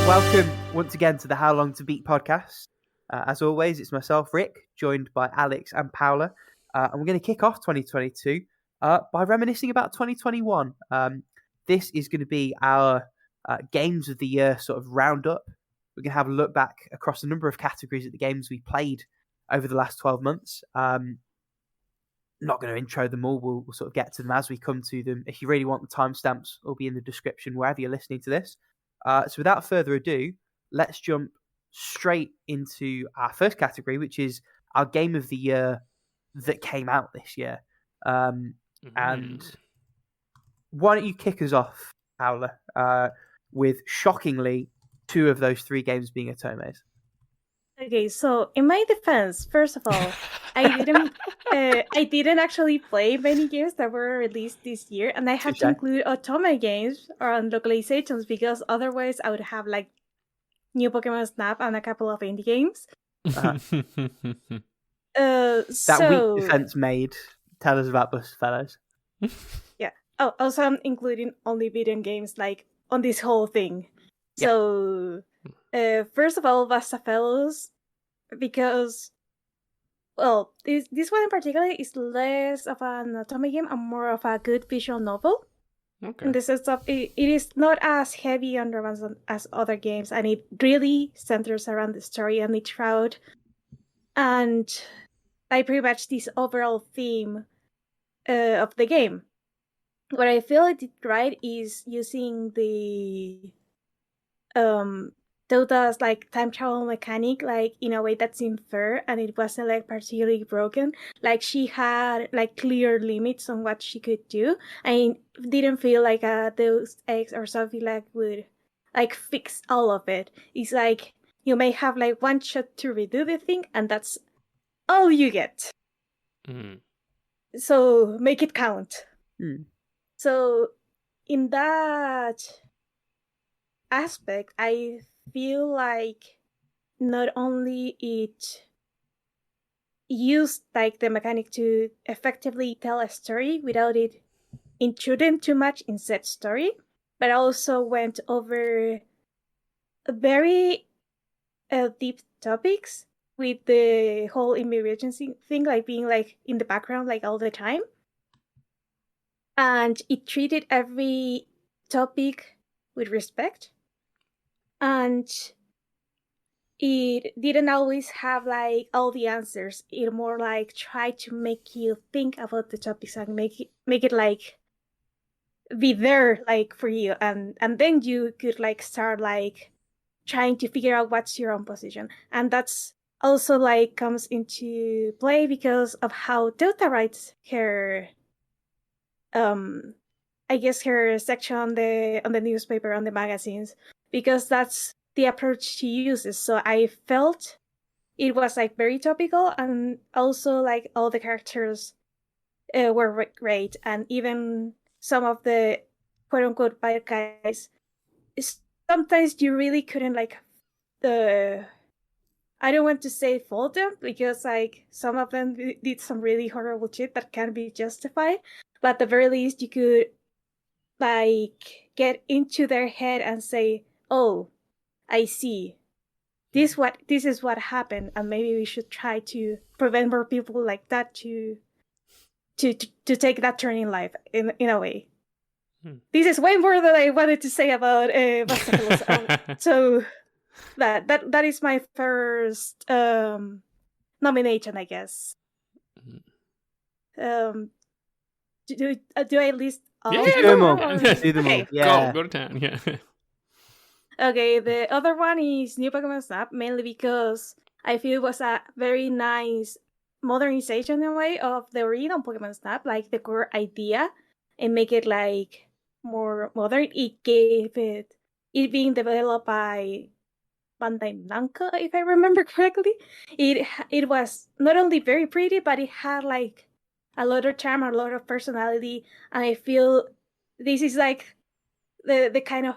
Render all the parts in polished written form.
Welcome once again to the How Long to Beat podcast. As always, it's myself, Rick, joined by Alex and Paula. And we're going to kick off 2022 by reminiscing about 2021. This is going to be our Games of the Year sort of roundup. We're going to have a look back across a number of categories at the games we played over the last 12 months. Not going to intro them all. We'll sort of get to them as we come to them. If you really want the timestamps, it'll be in the description wherever you're listening to this. So without further ado, let's jump straight into our first category, which is our Game of the Year that came out this year. And why don't you kick us off, Paula, with shockingly 2 of those 3 games being Otomes? Okay, so in my defense, first of all, I didn't actually play many games that were released this year, and I have to include Otome games on localizations because otherwise I would have like new Pokemon Snap and a couple of indie games. That weak defense made. Tell us about Bus Fellows. Yeah. Oh, also I'm including only video games like on this whole thing. Yeah. So. First of all, Basta Fellows, because, well, this one in particular is less of an Otome game and more of a good visual novel. Okay. In the sense of it is not as heavy on romance as other games, and it really centers around the story and each route, and like pretty much this overall theme of the game. What I feel it did right is using the Dota's like time travel mechanic like in a way that seemed fair, and it wasn't like particularly broken. Like she had like clear limits on what she could do, and it didn't feel like Deus Ex or something like would like fix all of it. It's like you may have like one shot to redo the thing, and that's all you get. So make it count. So in that aspect, I feel like not only it used like the mechanic to effectively tell a story without it intruding too much in said story, but also went over very deep topics with the whole immigration thing, like being like in the background like all the time. And it treated every topic with respect. And it didn't always have like all the answers. It more like tried to make you think about the topics and make it like be there like for you, and then you could like start like trying to figure out what's your own position. And that's also like comes into play because of how Dota writes her I guess her section on the newspaper, on the magazines, because that's the approach she uses. So I felt it was like very topical, and also like all the characters were great, and even some of the quote unquote bad guys, sometimes you really couldn't like I don't want to say fault them, because like some of them did some really horrible shit that can be justified, but at the very least you could like get into their head and say, oh, I see. This is what happened, and maybe we should try to prevent more people like that to take that turn in life in a way. This is way more than I wanted to say about so that is my first nomination, I guess. Do I list all? Yeah, do them all. Yeah. Go to town. Yeah. Okay, the other one is New Pokemon Snap, mainly because I feel it was a very nice modernization in a way of the original Pokemon Snap, like the core idea, and make it like more modern. It gave it being developed by Bandai Namco, if I remember correctly. It was not only very pretty, but it had like a lot of charm, a lot of personality, and I feel this is like the kind of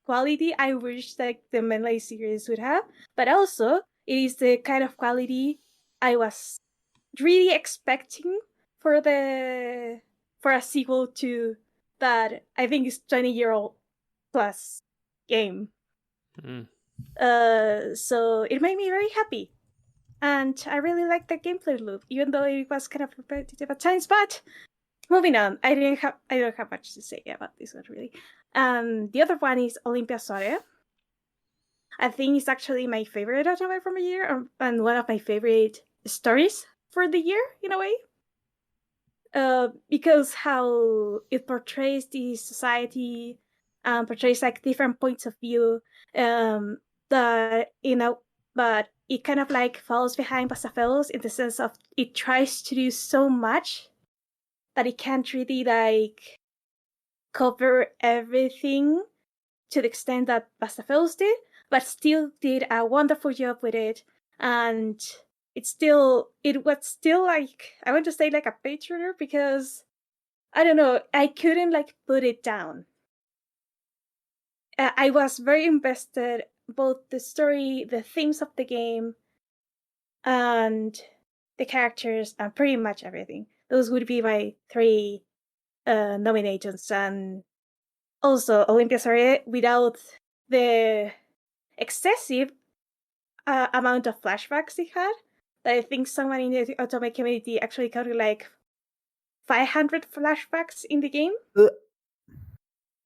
quality I wish like the Melee series would have, but also it is the kind of quality I was really expecting for a sequel to that I think is 20-year-old plus game. So it made me very happy. And I really liked the gameplay loop, even though it was kind of repetitive at times. But moving on, I don't have much to say about this one really. The other one is Olympia Soria. I think it's actually my favorite anime from the year, and one of my favorite stories for the year in a way. Because how it portrays the society, portrays like different points of view, that but it kind of like falls behind Pasafelos in the sense of it tries to do so much that it can't really like cover everything to the extent that Pasafelos did, but still did a wonderful job with it. And it was still like, I want to say like a page turner, because I don't know, I couldn't like put it down. I was very invested, both the story, the themes of the game, and the characters, and pretty much everything. Those would be my three nominations. And also Olympia Soria without the excessive amount of flashbacks it had. I think someone in the Otome community actually counted like 500 flashbacks in the game.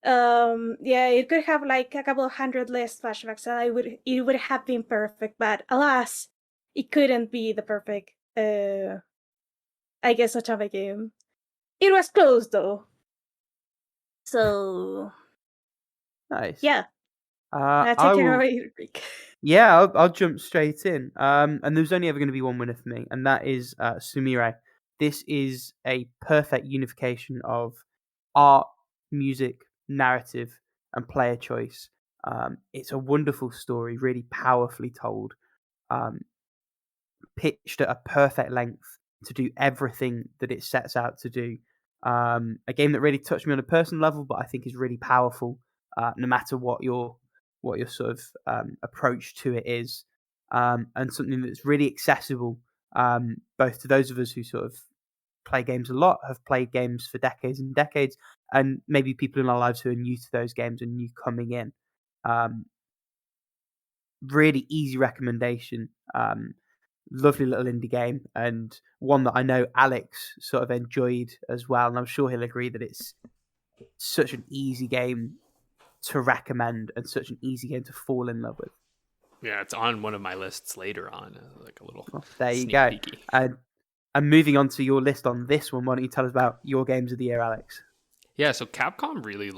Yeah, it could have like a couple of hundred less flashbacks, and it would have been perfect. But alas, it couldn't be the perfect, I guess, Otome game. It was close though. So Nice. yeah, I take it will. away, Rick. Yeah, I'll jump straight in. And there's only ever going to be one winner for me, and that is Sumire. This is a perfect unification of art, music, narrative, and player choice. It's a wonderful story, really powerfully told, pitched at a perfect length to do everything that it sets out to do. A game that really touched me on a personal level, but I think is really powerful, no matter what your sort of approach to it is, and something that's really accessible, both to those of us who sort of play games a lot, have played games for decades and decades, and maybe people in our lives who are new to those games and new coming in. Really easy recommendation. Lovely little indie game, and one that I know Alex sort of enjoyed as well, and I'm sure he'll agree that it's such an easy game to recommend and such an easy game to fall in love with. Yeah, it's on one of my lists later on, like a little there you sneak go. peeky. And moving on to your list on this one, why don't you tell us about your games of the year, Alex? Yeah, so Capcom really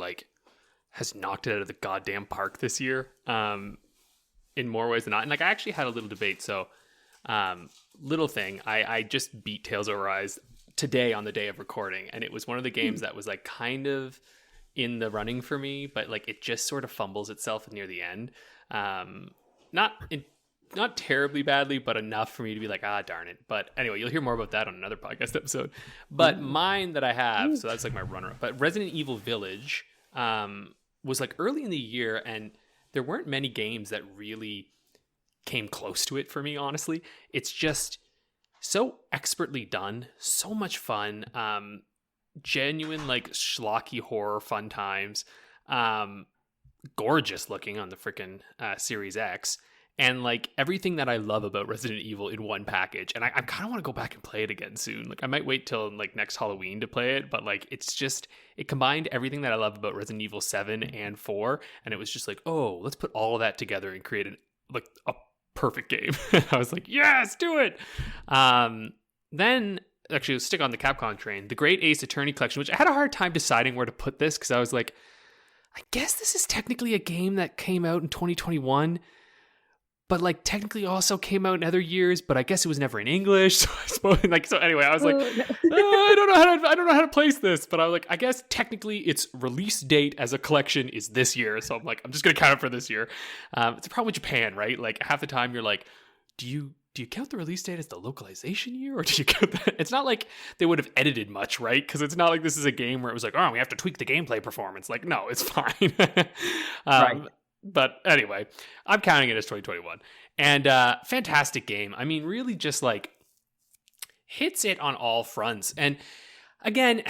has knocked it out of the goddamn park this year, in more ways than not. And like I actually had a little debate. So little thing, I just beat Tales of Arise today on the day of recording, and it was one of the games that was like kind of in the running for me, but like it just sort of fumbles itself near the end. Not terribly badly, but enough for me to be like, darn it. But anyway, you'll hear more about that on another podcast episode. But mine that I have, so that's like my runner-up. But Resident Evil Village was like early in the year, and there weren't many games that really came close to it for me, honestly. It's just so expertly done, so much fun, genuine like schlocky horror fun times, gorgeous looking on the freaking Series X, and like everything that I love about Resident Evil in one package. And I kind of want to go back and play it again soon. Like I might wait till like next Halloween to play it, but like it combined everything that I love about Resident Evil 7 and 4, and it was just like, oh, let's put all of that together and create a perfect game. I was like, yes, do it. Then actually stick on the Capcom train, the Great Ace Attorney Collection, which I had a hard time deciding where to put this, because I was like, I guess this is technically a game that came out in 2021, but like technically also came out in other years, but I guess it was never in English. So I suppose so anyway, I was like, I don't know how to place this, but I was like, I guess technically its release date as a collection is this year. So I'm like, I'm just going to count it for this year. It's a problem with Japan, right? Like half the time you're like, do you count the release date as the localization year, or do you count that? It's not like they would have edited much, right? Because it's not like this is a game where it was like, oh, we have to tweak the gameplay performance. Like, no, it's fine. Right. But anyway, I'm counting it as 2021. And fantastic game. I mean, really just like hits it on all fronts. And again,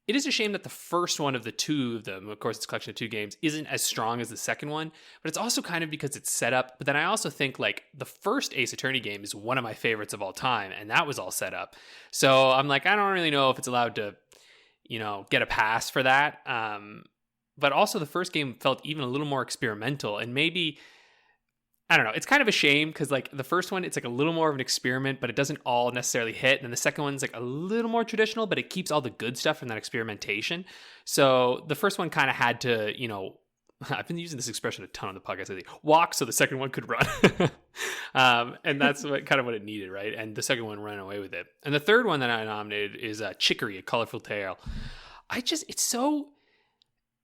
it is a shame that the first one of the two of them, of course, it's a collection of 2 games, isn't as strong as the second one. But it's also kind of because it's set up. But then I also think like the first Ace Attorney game is one of my favorites of all time, and that was all set up. So I'm like, I don't really know if it's allowed to, get a pass for that. But also the first game felt even a little more experimental, and maybe, I don't know, it's kind of a shame because like the first one, it's like a little more of an experiment, but it doesn't all necessarily hit. And the second one's like a little more traditional, but it keeps all the good stuff from that experimentation. So the first one kind of had to, I've been using this expression a ton on the podcast lately, walk so the second one could run. And that's kind of what it needed, right? And the second one ran away with it. And the third one that I nominated is Chicory, A Colorful Tale.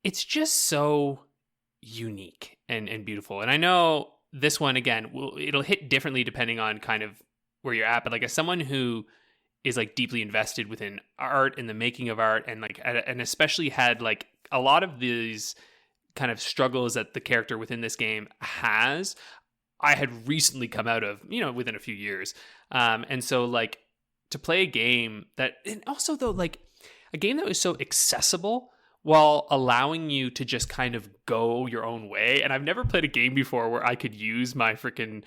It's just so unique and beautiful. And I know this one, again, it'll hit differently depending on kind of where you're at. But like as someone who is like deeply invested within art and the making of art, and like, and especially had like a lot of these kind of struggles that the character within this game has, I had recently come out of, within a few years. And so like to play a game that, and also though, like a game that was so accessible while allowing you to just kind of go your own way. And I've never played a game before where I could use my freaking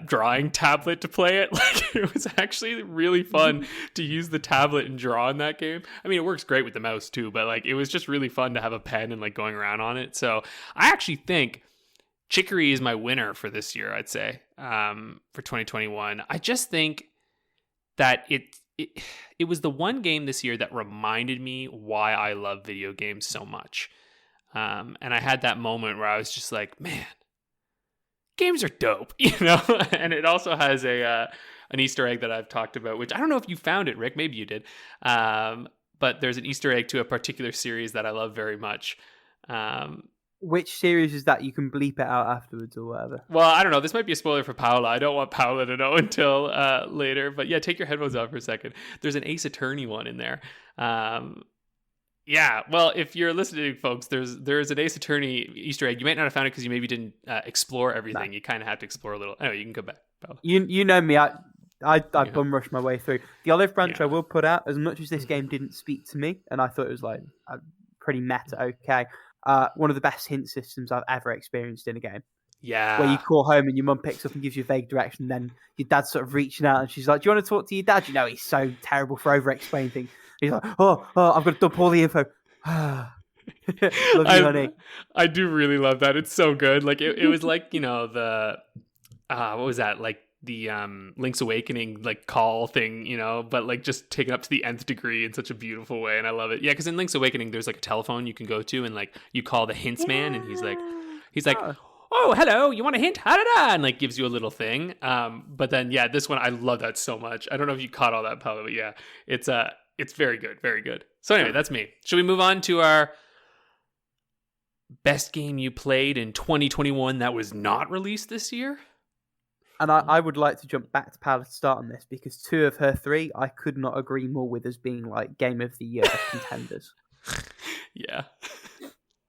drawing tablet to play it. Like it was actually really fun to use the tablet and draw in that game. I mean, it works great with the mouse too, but like it was just really fun to have a pen and like going around on it. So I actually think Chicory is my winner for this year, I'd say, for 2021. I just think that it was the one game this year that reminded me why I love video games so much. And I had that moment where I was just like, man, games are dope, And it also has an Easter egg that I've talked about, which I don't know if you found it, Rick. Maybe you did. But there's an Easter egg to a particular series that I love very much. Which series is that? You can bleep it out afterwards or whatever. Well, I don't know. This might be a spoiler for Paula. I don't want Paula to know until later. But yeah, take your headphones off for a second. There's an Ace Attorney one in there. Yeah, well, if you're listening, folks, there's an Ace Attorney Easter egg. You might not have found it because you maybe didn't explore everything. No. You kind of have to explore a little. Anyway, you can go back, Paula. You know me. I bum rushed my way through. The Olive Branch I will put out, as much as this game didn't speak to me, and I thought it was like pretty meta, okay. One of the best hint systems I've ever experienced in a game. Yeah. Where you call home and your mum picks up and gives you a vague direction, and then your dad's sort of reaching out and she's like, do you want to talk to your dad? He's so terrible for over-explaining things. He's like, oh, I've got to dump all the info. Love you, honey. I do really love that. It's so good. Like, it was like, the, what was that? Like, the Link's Awakening like call thing, but like just taken up to the nth degree in such a beautiful way, and I love it. Yeah, because in Link's Awakening there's like a telephone you can go to, and like you call the hints man, and he's like, oh, hello, you want a hint? And like gives you a little thing. But then yeah, this one I love that so much. I don't know if you caught all that, Paolo, but yeah, it's very good, very good. So anyway, that's me. Should we move on to our best game you played in 2021 that was not released this year? And I would like to jump back to Paula to start on this, because 2 of her 3 I could not agree more with as being like Game of the Year contenders. Yeah.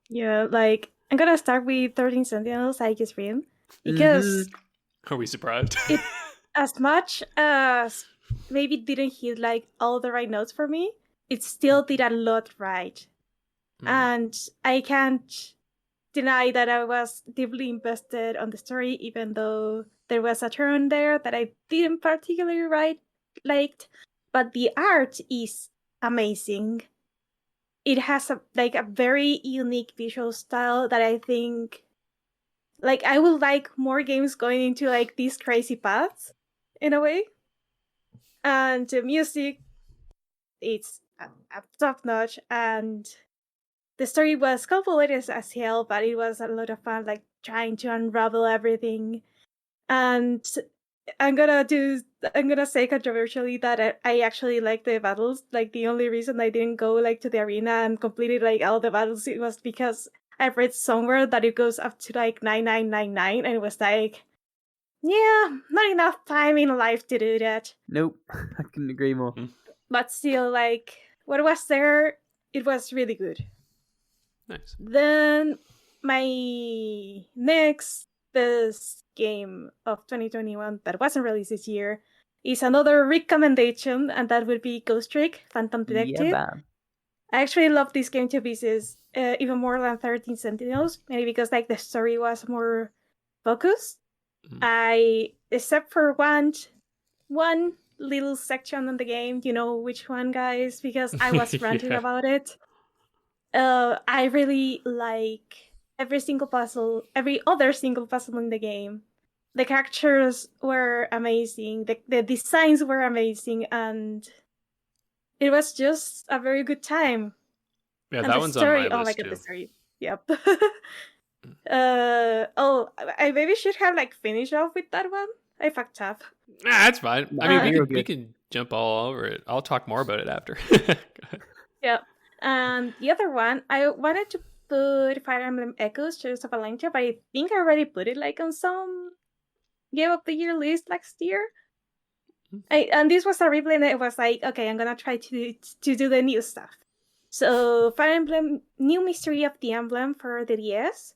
Yeah, like I'm gonna start with 13 Sentinels I just read, because Are we surprised? It, as much as maybe didn't hit like all the right notes for me, it still did a lot right. And I can't deny that I was deeply invested on the story, even though there was a turn there that I didn't particularly liked. But the art is amazing. It has a very unique visual style that I think, like, I would like more games going into like these crazy paths in a way. And the music, it's top notch, and the story was convoluted as hell, but it was a lot of fun, like trying to unravel everything. And I'm gonna say controversially that I actually like the battles. Like, the only reason I didn't go like to the arena and completed like all the battles, it was because I read somewhere that it goes up to like 9999, and it was like, yeah, not enough time in life to do that. Nope, I couldn't agree more. But still, like, what was there, it was really good. Nice. Then my next best game of 2021 that wasn't released this year is another recommendation, and that would be Ghost Trick Phantom Detective. Yeah, I actually love this game to pieces, even more than 13 Sentinels, maybe because like the story was more focused. Except for one little section in the game, you know which one, guys, because I was ranting Yeah. about it. I really like every other single puzzle in the game. The characters were amazing, the designs were amazing, and it was just a very good time. Yeah, And that the one's on my story, oh my list god, the too. story. Yep. I maybe should have like finished off with that one. I fucked up. Nah, that's fine. I mean, Nah, you're we good. can jump all over it. I'll talk more about it after. Yeah. And the other one, I wanted to put Fire Emblem Echoes, Shadows of Valentia, but I think I already put it like on some Game of the Year list last year. And this was a replay, and it was like, okay, I'm gonna try to do the new stuff. So Fire Emblem New Mystery of the Emblem for the DS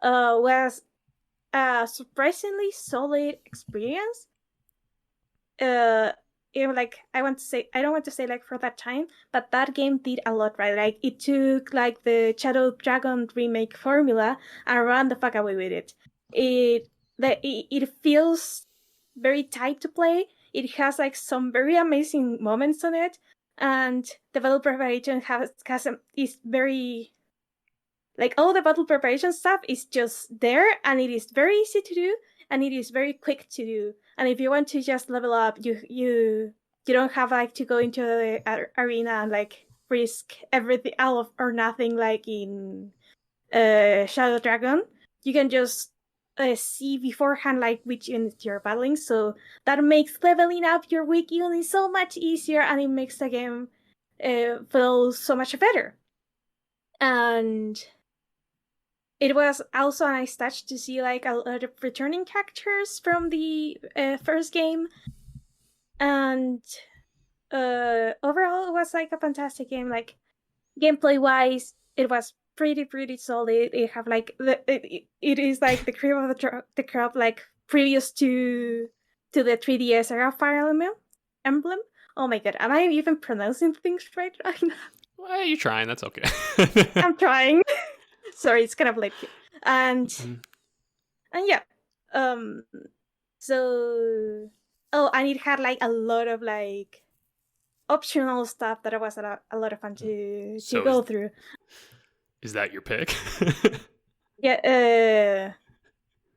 was a surprisingly solid experience. Like I don't want to say like for that time, but that game did a lot right. Like it took like the Shadow Dragon remake formula and ran the fuck away with it. It feels very tight to play. It has like some very amazing moments on it, and developer preparation is very like all the battle preparation stuff is just there, and it is very easy to do, and it is very quick to do. And if you want to just level up, you don't have like to go into the arena and like risk everything all or nothing like in Shadow Dragon. You can just see beforehand like which unit you're battling, so that makes leveling up your weak unit so much easier, and it makes the game feel so much better. And it was also a nice touch to see like a lot of returning characters from the first game, and overall it was like a fantastic game. Like gameplay wise, it was pretty solid. It have like it is like the cream of the crop, like previous to the 3DS era Fire Emblem. Oh my god, am I even pronouncing things right now? Well, you're trying. That's okay. I'm trying. Sorry, it's kind of late here. And yeah. So and it had like a lot of like optional stuff that was a lot of fun to go through. Is that your pick? Yeah,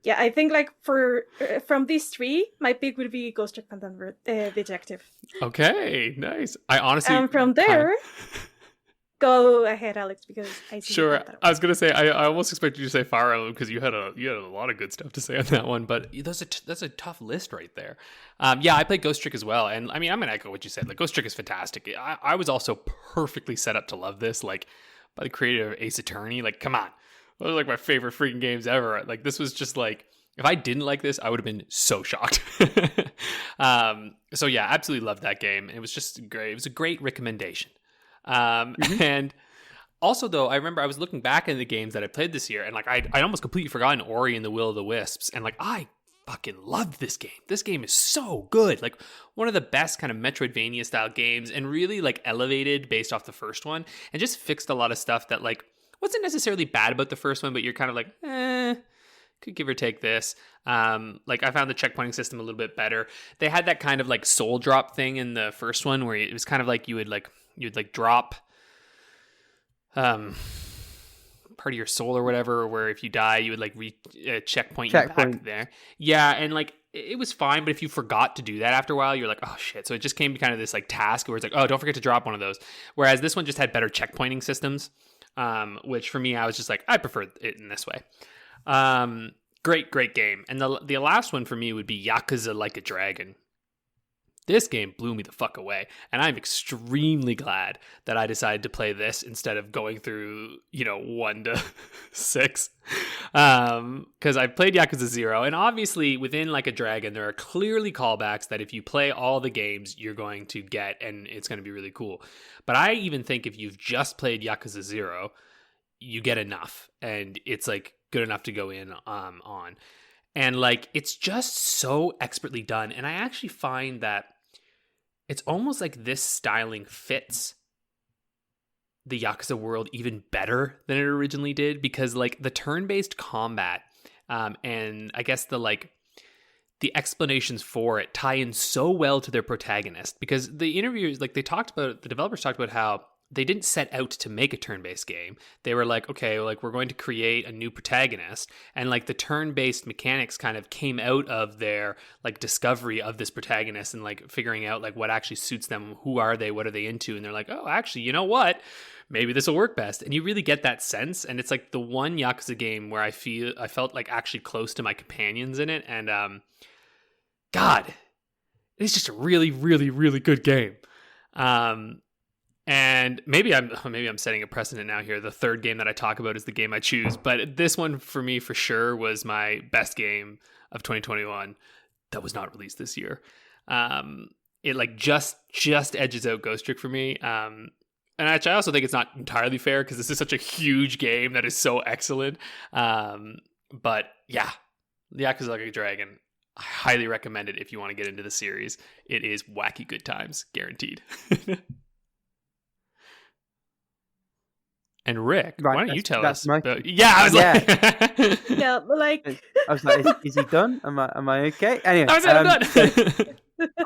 yeah, I think like for from these three, my pick would be Ghost Recon Detective. Okay, nice. I honestly And from there, go ahead, Alex, because I see. Sure. I was gonna say I almost expected you to say Fire Emblem because you had a lot of good stuff to say on that one, but that's a tough list right there. Yeah, I played Ghost Trick as well, and I mean I'm gonna echo what you said. Like Ghost Trick is fantastic. I was also perfectly set up to love this. Like by the creator of Ace Attorney. Like come on, those are like my favorite freaking games ever. Like this was just like if I didn't like this, I would have been so shocked. So yeah, absolutely loved that game. It was just great. It was a great recommendation. And also though, I remember I was looking back in the games that I played this year, and like I'd almost completely forgotten Ori and the Will of the Wisps, and like I fucking loved this game. This game is so good. Like one of the best kind of Metroidvania style games, and really like elevated based off the first one, and just fixed a lot of stuff that like wasn't necessarily bad about the first one, but you're kind of like, could give or take this. Like I found the checkpointing system a little bit better. They had that kind of like soul drop thing in the first one where it was kind of like you'd drop part of your soul or whatever, where if you die you would like checkpoint you back there. Yeah, and like it was fine, but if you forgot to do that after a while, you're like, oh shit. So it just came to kind of this like task where it's like, oh, don't forget to drop one of those. Whereas this one just had better checkpointing systems, which for me, I was just like, I prefer it in this way. Great game. And the last one for me would be Yakuza Like a Dragon. This game blew me the fuck away, and I'm extremely glad that I decided to play this instead of going through, 1 to 6. Because I played Yakuza 0, and obviously within Like a Dragon, there are clearly callbacks that if you play all the games, you're going to get, and it's going to be really cool. But I even think if you've just played Yakuza 0, you get enough, and it's like good enough to go in on. And like it's just so expertly done, and I actually find that it's almost like this styling fits the Yakuza world even better than it originally did, because like the turn-based combat and I guess the explanations for it tie in so well to their protagonist, because the interviewers, like the developers talked about how they didn't set out to make a turn-based game. They were like, okay, like we're going to create a new protagonist, and like the turn-based mechanics kind of came out of their like discovery of this protagonist and like figuring out like what actually suits them, who are they, what are they into, and they're like, oh, actually, you know what? Maybe this will work best. And you really get that sense, and it's like the one Yakuza game where I felt like actually close to my companions in it, and God, it's just a really, really, really good game. And maybe I'm setting a precedent now here. The third game that I talk about is the game I choose, but this one for me for sure was my best game of 2021 that was not released this year. It like just edges out Ghost Trick for me. And actually, I also think it's not entirely fair because this is such a huge game that is so excellent. But yeah, Yakuza Like a Dragon, I highly recommend it if you want to get into the series. It is wacky good times, guaranteed. And Rick, Right, why don't you tell us? my... Yeah, I was like, yeah, like I was like, is he done? Am I okay? Anyway, I said I'm done.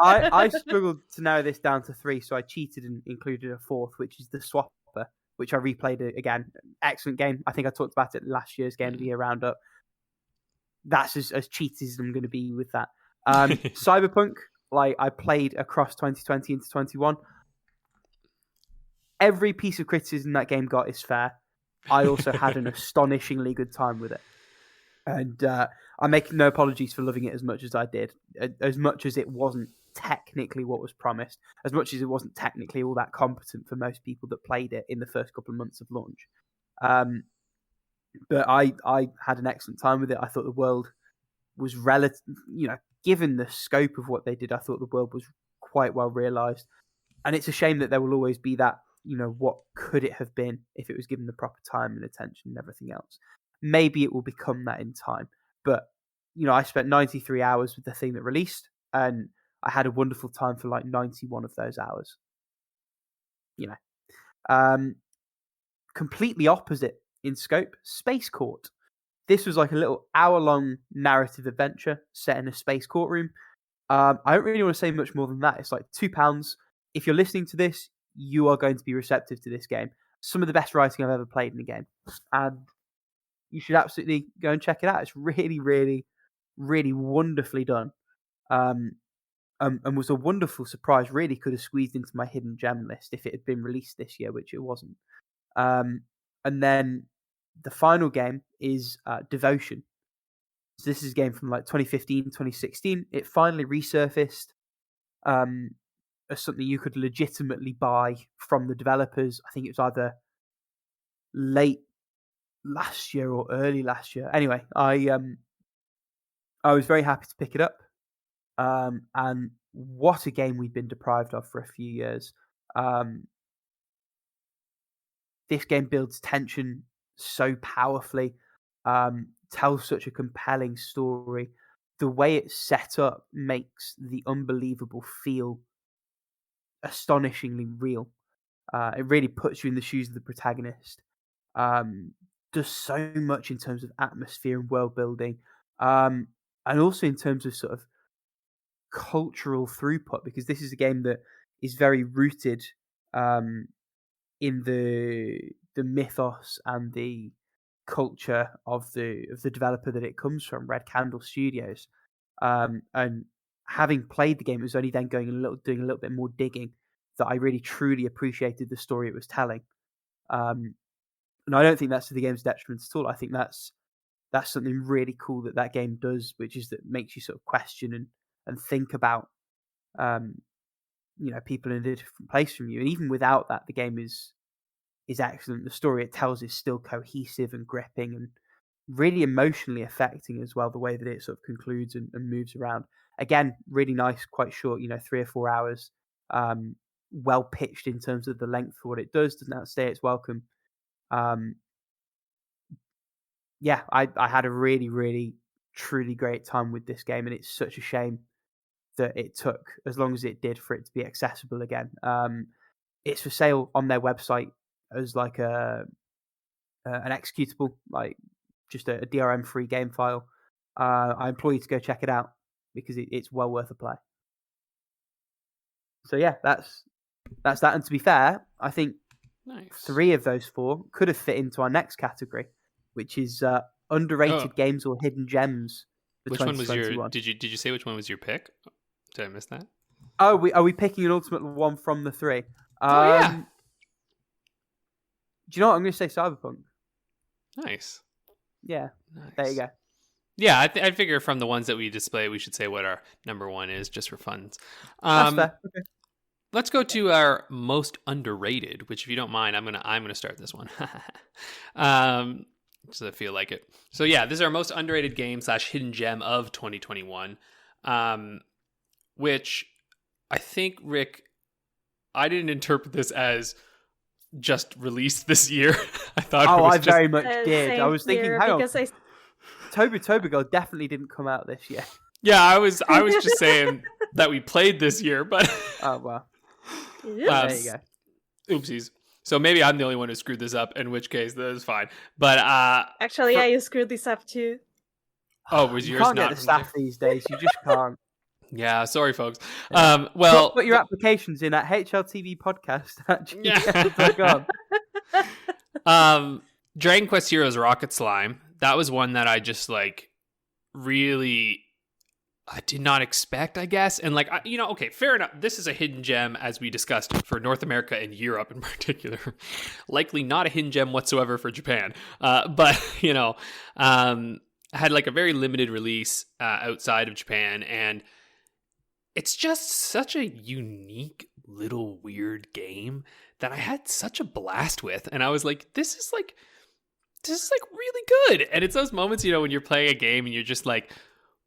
I struggled to narrow this down to 3, so I cheated and included a 4th, which is the Swapper, which I replayed again. Excellent game. I think I talked about it last year's Game of the Year roundup. That's as cheaty as I'm going to be with that. Cyberpunk, like I played across 2020 into 21. Every piece of criticism that game got is fair. I also had an astonishingly good time with it. And I make no apologies for loving it as much as I did. As much as it wasn't technically what was promised. As much as it wasn't technically all that competent for most people that played it in the first couple of months of launch. But I had an excellent time with it. I thought the world was given the scope of what they did, I thought the world was quite well realised. And it's a shame that there will always be that, what could it have been if it was given the proper time and attention and everything else. Maybe it will become that in time. But, I spent 93 hours with the thing that released, and I had a wonderful time for like 91 of those hours. Completely opposite in scope, Space Court. This was like a little hour-long narrative adventure set in a space courtroom. I don't really want to say much more than that. It's like £2. If you're listening to this, you are going to be receptive to this game. Some of the best writing I've ever played in a game. And you should absolutely go and check it out. It's really, really, really wonderfully done. And was a wonderful surprise. Really could have squeezed into my hidden gem list if it had been released this year, which it wasn't. And then the final game is Devotion. So this is a game from like 2015, 2016. It finally resurfaced as something you could legitimately buy from the developers. I think it was either late last year or early last year. Anyway, I was very happy to pick it up. And what a game we'd been deprived of for a few years. This game builds tension so powerfully, tells such a compelling story. The way it's set up makes the unbelievable feel astonishingly real. It really puts you in the shoes of the protagonist. Does so much in terms of atmosphere and world building, and also in terms of sort of cultural throughput, because this is a game that is very rooted in the mythos and the culture of the developer that it comes from, Red Candle Studios. And having played the game, it was only then doing a little bit more digging that I really truly appreciated the story it was telling. And I don't think that's to the game's detriment at all. I think that's something really cool that game does, which is that makes you sort of question and think about people in a different place from you. And even without that, the game is excellent. The story it tells is still cohesive and gripping and really emotionally affecting as well, the way that it sort of concludes and moves around. Again, really nice, quite short, 3 or 4 hours. Well pitched in terms of the length for what it does, doesn't outstay its welcome. I had a really, really, truly great time with this game, and it's such a shame that it took as long as it did for it to be accessible again. It's for sale on their website as like an executable, like just a DRM-free game file. I implore you to go check it out because it's well worth a play. So yeah, that's that. And to be fair, I think 3 of those 4 could have fit into our next category, which is underrated games or hidden gems. Which one was your? Did you say which one was your pick? Did I miss that? Oh, are we picking an ultimate one from the 3? Yeah. Do you know what? I'm going to say Cyberpunk. Nice. Yeah. Nice. There you go. Yeah, I figure from the ones that we display, we should say what our number 1 is, just for fun. That's fair. Okay. Let's go to our most underrated, which, if you don't mind, I'm gonna start this one. Because I feel like it. So yeah, this is our most underrated game / hidden gem of 2021, which I think, Rick, I didn't interpret this as just released this year. I thought. Oh, I very much did. I was thinking, hang on, because Toboggo definitely didn't come out this year. Yeah, I was just saying that we played this year, but oh well. There you go. Oopsies. So maybe I'm the only one who screwed this up, in which case that is fine. But actually, you screwed this up too. Oh, was yours can't not get the staff these days? You just can't. Yeah, sorry, folks. Yeah. Well, put your applications in at HLTV podcast. Dragon Quest Heroes Rocket Slime. That was one that I just really. I did not expect, I guess. And okay, fair enough. This is a hidden gem, as we discussed, for North America and Europe in particular. Likely not a hidden gem whatsoever for Japan. But, had a very limited release outside of Japan. And it's just such a unique little weird game that I had such a blast with. And I was like, this is really good. And it's those moments, when you're playing a game and you're just like,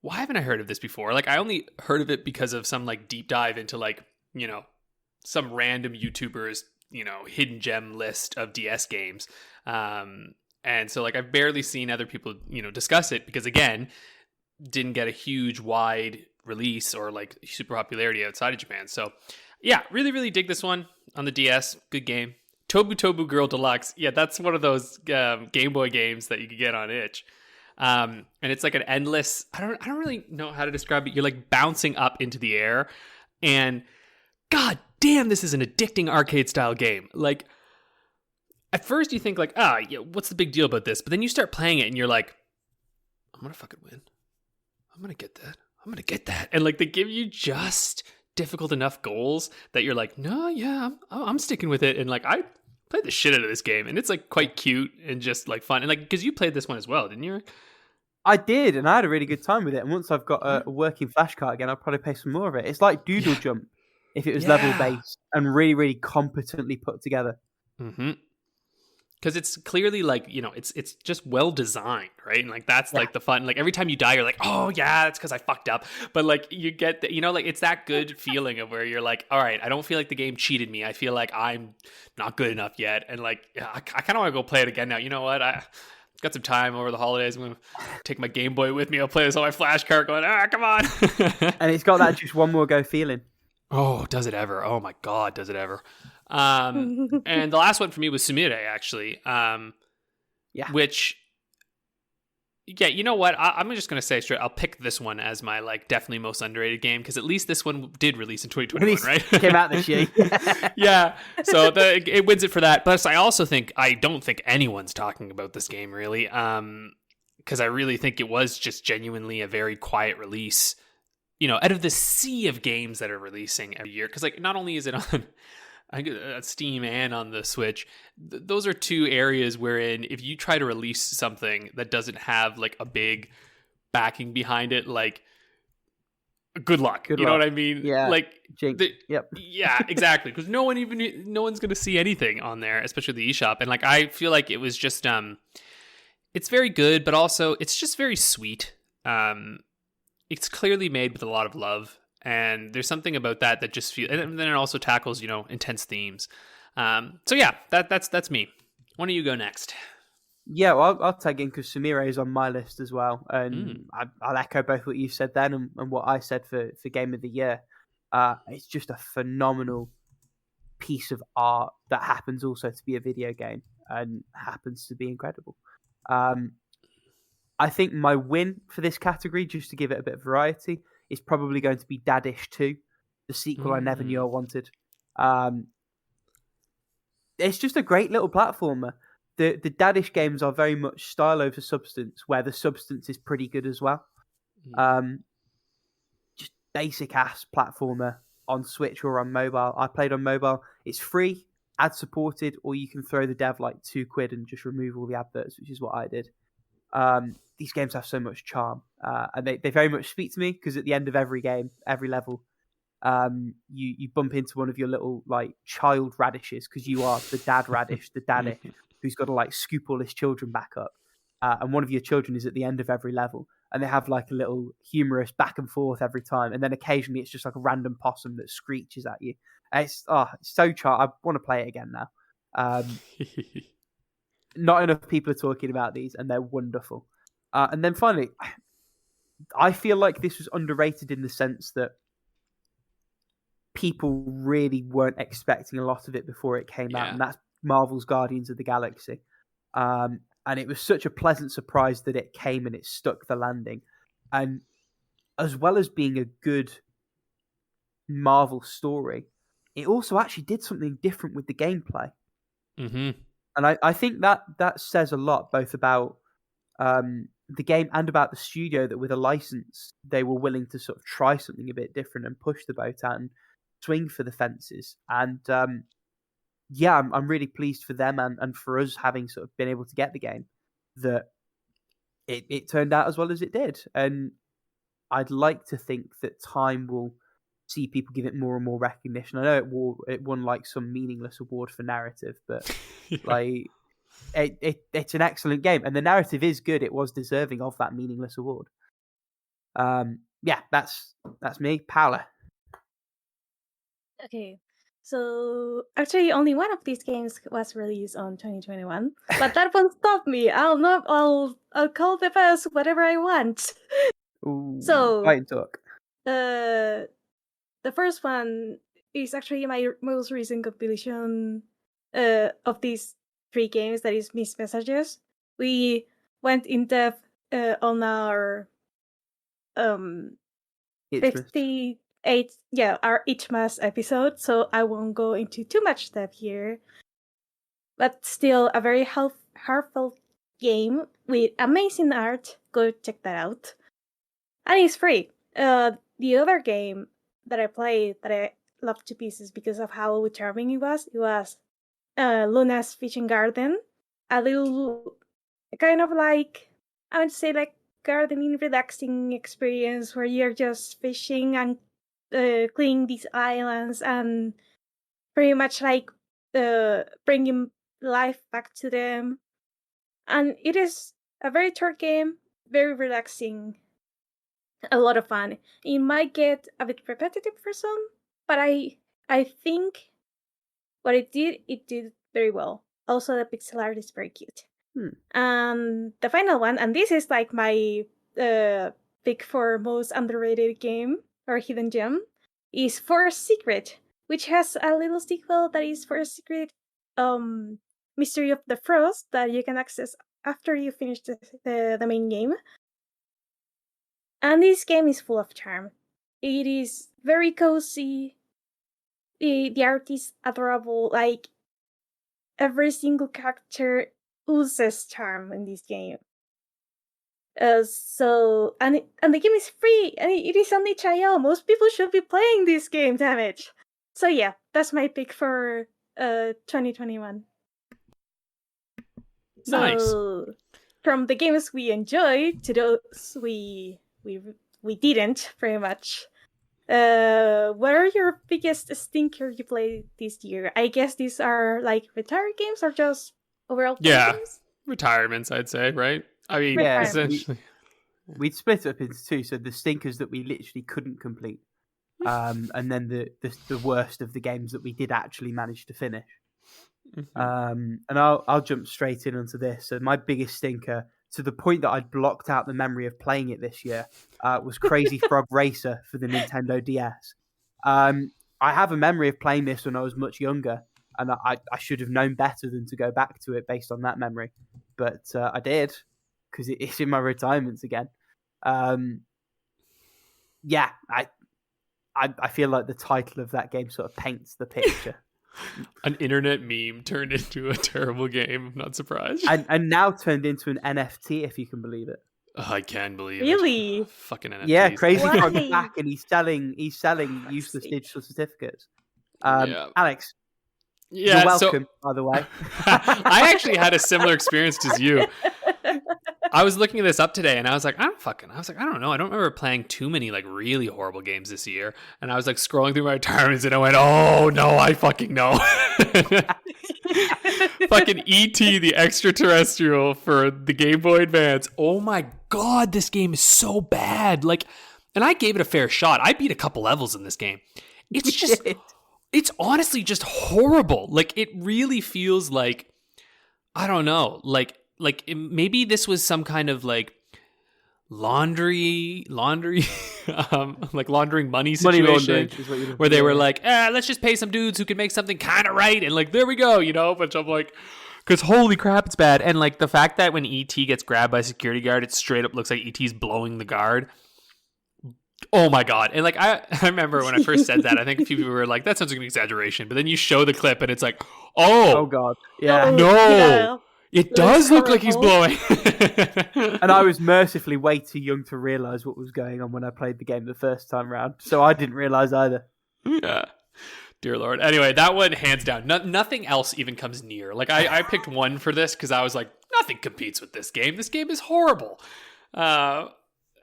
why haven't I heard of this before? I only heard of it because of some deep dive into some random YouTuber's, hidden gem list of DS games. And so I've barely seen other people, discuss it because, again, didn't get a huge wide release or super popularity outside of Japan. So yeah, really, really dig this one on the DS. Good game. Tobu Girl Deluxe. Yeah, that's one of those Game Boy games that you could get on itch. And it's an endless, I don't really know how to describe it. You're bouncing up into the air, and god damn, this is an addicting arcade style game. At first you think what's the big deal about this? But then you start playing it and you're like, I'm gonna fucking win. I'm gonna get that. And they give you just difficult enough goals that you're like, no, yeah, I'm sticking with it. And I played the shit out of this game, and it's quite cute and just fun. And because you played this one as well, didn't you? I did, and I had a really good time with it. And once I've got a working flashcard again, I'll probably play some more of it. It's like Doodle Jump if it was level based and really, really competently put together. Mm-hmm. Because it's clearly it's just well designed, right? And that's the fun. Every time you die, you're like, oh yeah, that's because I fucked up. But you get the, it's that good feeling of where you're like, all right, I don't feel like the game cheated me. I feel like I'm not good enough yet, and I kind of want to go play it again now. You know what? I got some time over the holidays. I'm gonna take my Game Boy with me. I'll play this on my flash card. Going, come on. And it's got that just one more go feeling. Oh, does it ever? Oh my god, does it ever? And the last one for me was Sumire, actually. Which, you know what? I'm just going to say straight, I'll pick this one as my, definitely most underrated game, because at least this one did release in 2021, right? Came out this year. Yeah. So it wins it for that. Plus, I don't think anyone's talking about this game, really, because I really think it was just genuinely a very quiet release, out of the sea of games that are releasing every year. Because, not only is it on Steam and on the Switch, those are two areas wherein if you try to release something that doesn't have a big backing behind it, good luck. Know what I mean? Yeah. Yep. Yeah, exactly. Because no one's going to see anything on there, especially the eShop. And I feel like it was just it's very good, but also it's just very sweet. It's clearly made with a lot of love. And there's something about that just feels, and then it also tackles, intense themes. So yeah, that's me. Why don't you go next? Yeah, well, I'll tag in because Sumire is on my list as well, and I'll echo both what you said then and what I said for Game of the Year. It's just a phenomenal piece of art that happens also to be a video game and happens to be incredible. I think my win for this category, just to give it a bit of variety, is probably going to be Dadish 2, the sequel I never knew I wanted. It's just a great little platformer. The Dadish games are very much style over substance, where the substance is pretty good as well. Just basic ass platformer on Switch or on mobile. I played on mobile. It's free, ad supported, or you can throw the dev like £2 and just remove all the adverts, which is what I did. These games have so much charm, and they very much speak to me, because at the end of every game, every level, you bump into one of your little like child radishes, because you are the dad radish, the daddy who's got to like scoop all his children back up, and one of your children is at the end of every level, and they have like a little humorous back and forth every time, and then occasionally it's just like a random possum that screeches at you. It's so charming. I want to play it again now. Not enough people are talking about these, and they're wonderful. And then finally, I feel like this was underrated in the sense that people really weren't expecting a lot of it before it came out, and that's Marvel's Guardians of the Galaxy. And it was such a pleasant surprise that it came and it stuck the landing. And as well as being a good Marvel story, it also actually did something different with the gameplay. Mm-hmm. And I think that says a lot, both about the game and about the studio, that with a license, they were willing to sort of try something a bit different and push the boat out and swing for the fences. And I'm really pleased for them and for us having sort of been able to get the game, that it turned out as well as it did. And I'd like to think that time will see people give it more and more recognition. I know it won like some meaningless award for narrative, but like it's an excellent game, and the narrative is good. It was deserving of that meaningless award. That's me, Paula. Okay, so actually only one of these games was released on 2021, but that won't stop me. I'll call the best whatever I want. Ooh, so fight and talk. The first one is actually my most recent compilation of these 3 games, that is Missed Messages. We went in depth on our 58 our Itchmas episode, so I won't go into too much depth here. But still a very heartfelt game with amazing art. Go check that out. And it's free. The other game that I played that I loved to pieces because of how charming it was Luna's Fishing Garden. A little kind of like, I would say, like gardening relaxing experience where you're just fishing and cleaning these islands and pretty much like bringing life back to them. And it is a very short game, very relaxing, a lot of fun. It might get a bit repetitive for some, but I think what it did very well. Also, the pixel art is very cute. And the final one, and this is like my pick for most underrated game or hidden gem, is Forest Secret, which has a little sequel that is Forest Secret Mystery of the Frost that you can access after you finish the main game. And this game is full of charm. It is very cozy. The art is adorable. Like, every single character oozes charm in this game. And the game is free, and it is on itch.io. Most people should be playing this game, damn it. So yeah, that's my pick for 2021. Nice. So, from the games we enjoyed to those we didn't, pretty much. What are your biggest stinker you played this year? I guess these are like retired games or just overall games? Retirements, I'd say, right? I mean, essentially. We'd split it up into 2, so the stinkers that we literally couldn't complete, and then the worst of the games that we did actually manage to finish. And I'll jump straight in onto this. So my biggest stinker, to the point that I'd blocked out the memory of playing it this year, was Crazy Frog Racer for the Nintendo DS. I have a memory of playing this when I was much younger, and I should have known better than to go back to it based on that memory. But I did, because it's in my retirements again. Yeah, I feel like the title of that game sort of paints the picture. An internet meme turned into a terrible game. I'm not surprised. And now turned into an NFT, if you can believe it. Oh, I can believe Really? it. Fucking NFTs. Yeah, Crazy Why? Frog's back, and he's selling useless digital certificates. Alex, you're welcome, by the way. I actually had a similar experience as you. I was looking this up today, and I was like, I don't know. I don't remember playing too many like really horrible games this year. And I was like scrolling through my retirements, and I went, oh no, I fucking know. Fucking E.T. the Extraterrestrial for the Game Boy Advance. Oh my god, this game is so bad. Like, and I gave it a fair shot. I beat a couple levels in this game. It's just, it's honestly just horrible. Like, it really feels like, I don't know, like maybe this was some kind of like laundry like laundering money situation where they were like, let's just pay some dudes who can make something kind of right, and like, there we go, you know. But I'm like, because holy crap, it's bad. And like the fact that when E.T. gets grabbed by a security guard, it straight up looks like E.T.'s blowing the guard. Oh my god. And like I remember when I first said that, I think a few people were like, that sounds like an exaggeration. But then you show the clip and it's like, oh god, yeah, no, yeah. it does look like he's blowing. And I was mercifully way too young to realize what was going on when I played the game the first time round, so I didn't realize either. Yeah, dear lord. Anyway, that one hands down. Nothing else even comes near. Like I picked one for this because I was like, nothing competes with this game. This game is horrible.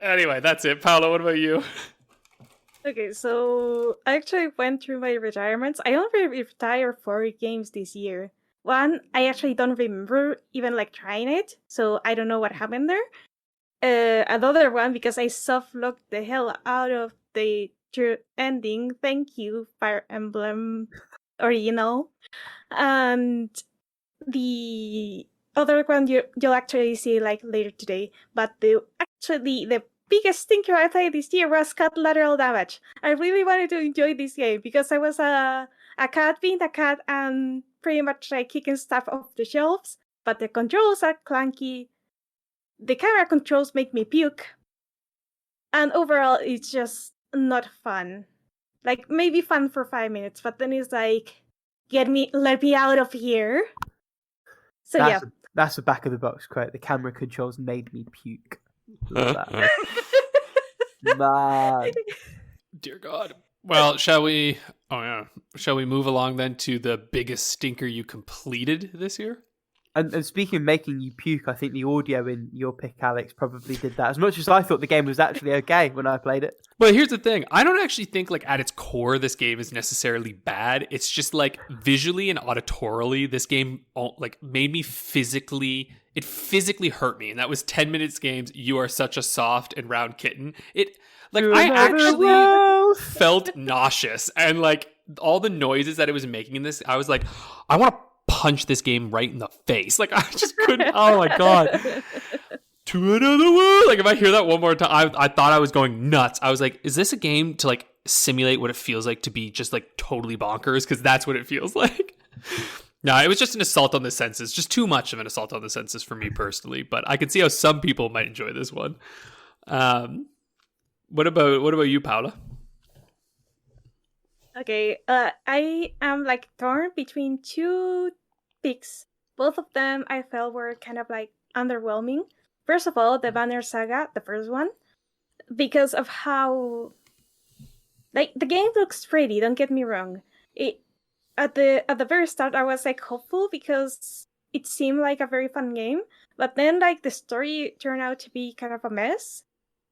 Anyway, that's it. Paolo, what about you? Okay, so I actually went through my retirements. I only retired 4 games this year. One, I actually don't remember even like trying it, so I don't know what happened there. Another one, because I soft-locked the hell out of the ending. Thank you, Fire Emblem Original. And the other one you'll actually see like later today. But the biggest stinker I played this year was Cat Lateral Damage. I really wanted to enjoy this game because I was a cat being a cat and pretty much like kicking stuff off the shelves, but the controls are clunky. The camera controls make me puke. And overall, it's just not fun. Like, maybe fun for 5 minutes, but then it's like, let me out of here. So that's the back of the box quote. The camera controls made me puke. Love that. Man. Dear God. Well, shall we move along then to the biggest stinker you completed this year? And speaking of making you puke, I think the audio in your pick, Alex, probably did that. As much as I thought the game was actually okay when I played it. But here's the thing. I don't actually think like at its core this game is necessarily bad. It's just like visually and auditorily, this game like made me physically hurt me. And that was 10 minutes games. You are such a soft and round kitten. I actually felt nauseous, and like all the noises that it was making in this, I was like, I want to punch this game right in the face. Like I just couldn't. Oh my god! To another world. Like if I hear that one more time, I thought I was going nuts. I was like, is this a game to like simulate what it feels like to be just like totally bonkers? Because that's what it feels like. No, it was just an assault on the senses. Just too much of an assault on the senses for me personally. But I can see how some people might enjoy this one. What about you, Paula? Okay, I am like torn between 2 picks. Both of them I felt were kind of like underwhelming. First of all, the Banner Saga, the first one, because of how like the game looks pretty. Don't get me wrong. At the very start, I was like hopeful because it seemed like a very fun game, but then like the story turned out to be kind of a mess.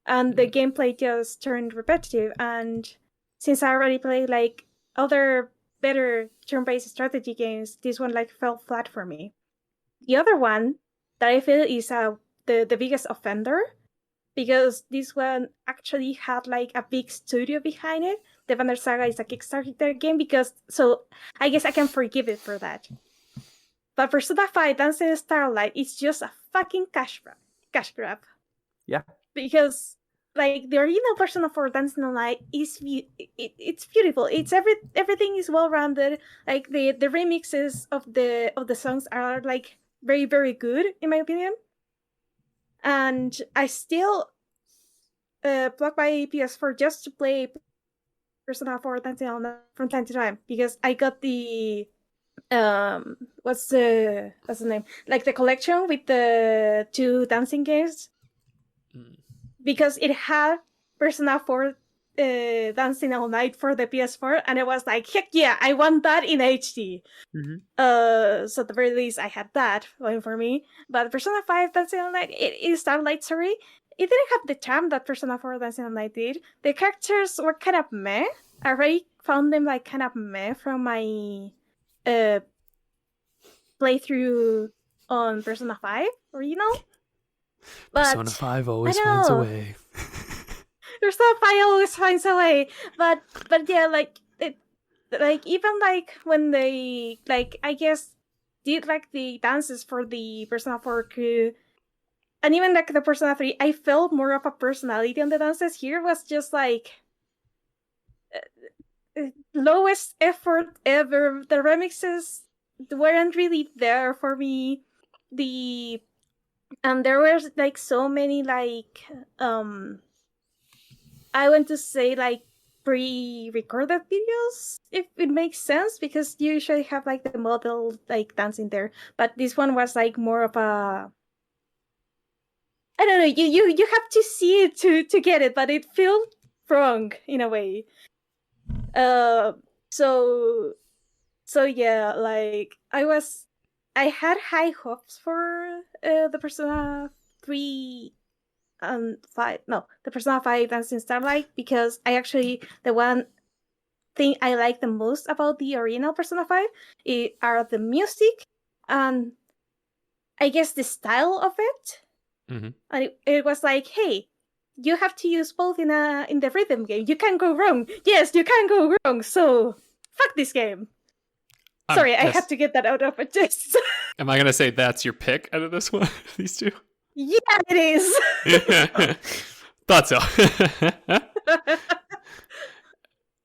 And the gameplay just turned repetitive, and since I already played like other better turn-based strategy games, this one like fell flat for me. The other one that I feel is the biggest offender, because this one actually had like a big studio behind it. The Banner Saga is a Kickstarter game, so I guess I can forgive it for that. But Persona 5 Dancing in Starlight is just a fucking cash grab. Yeah. Because like the original Persona 4 Dancing on Light is it's beautiful. It's everything is well rounded. Like the remixes of the songs are like very, very good in my opinion. And I still plug my PS4 just to play Persona 4 Dancing on Light from time to time because I got the what's the name, like the collection with the 2 dancing games, because it had Persona 4 Dancing All Night for the PS4, and I was like, heck yeah, I want that in HD. So at the very least I had that going for me. But Persona 5 Dancing All Night, it is Starlight, sorry, it didn't have the charm that Persona 4 Dancing All Night did. The characters were kind of meh. I already found them like kind of meh from my playthrough on Persona 5 original. But Persona 5 always finds a way. Persona 5 always finds a way. But yeah, like it, like even like when they like I guess did like the dances for the Persona 4 crew, and even like the Persona 3, I felt more of a personality on the dances. Here was just like lowest effort ever. The remixes weren't really there for me. And there were like so many like I want to say like pre-recorded videos, if it makes sense, because you usually have like the model like dancing there, but this one was like more of a, I don't know, you have to see it to get it, but it felt wrong in a way. So yeah, like I had high hopes for the Persona 3 and 5. No, the Persona 5 Dancing Starlight, because the one thing I like the most about the original Persona 5 are the music and I guess the style of it. And it was like, hey, you have to use both in the rhythm game. You can't go wrong. Yes, you can't go wrong. So fuck this game. Sorry, I had to get that out of my chest. Am I gonna say that's your pick out of this one? These two? Yeah, it is. Thought so.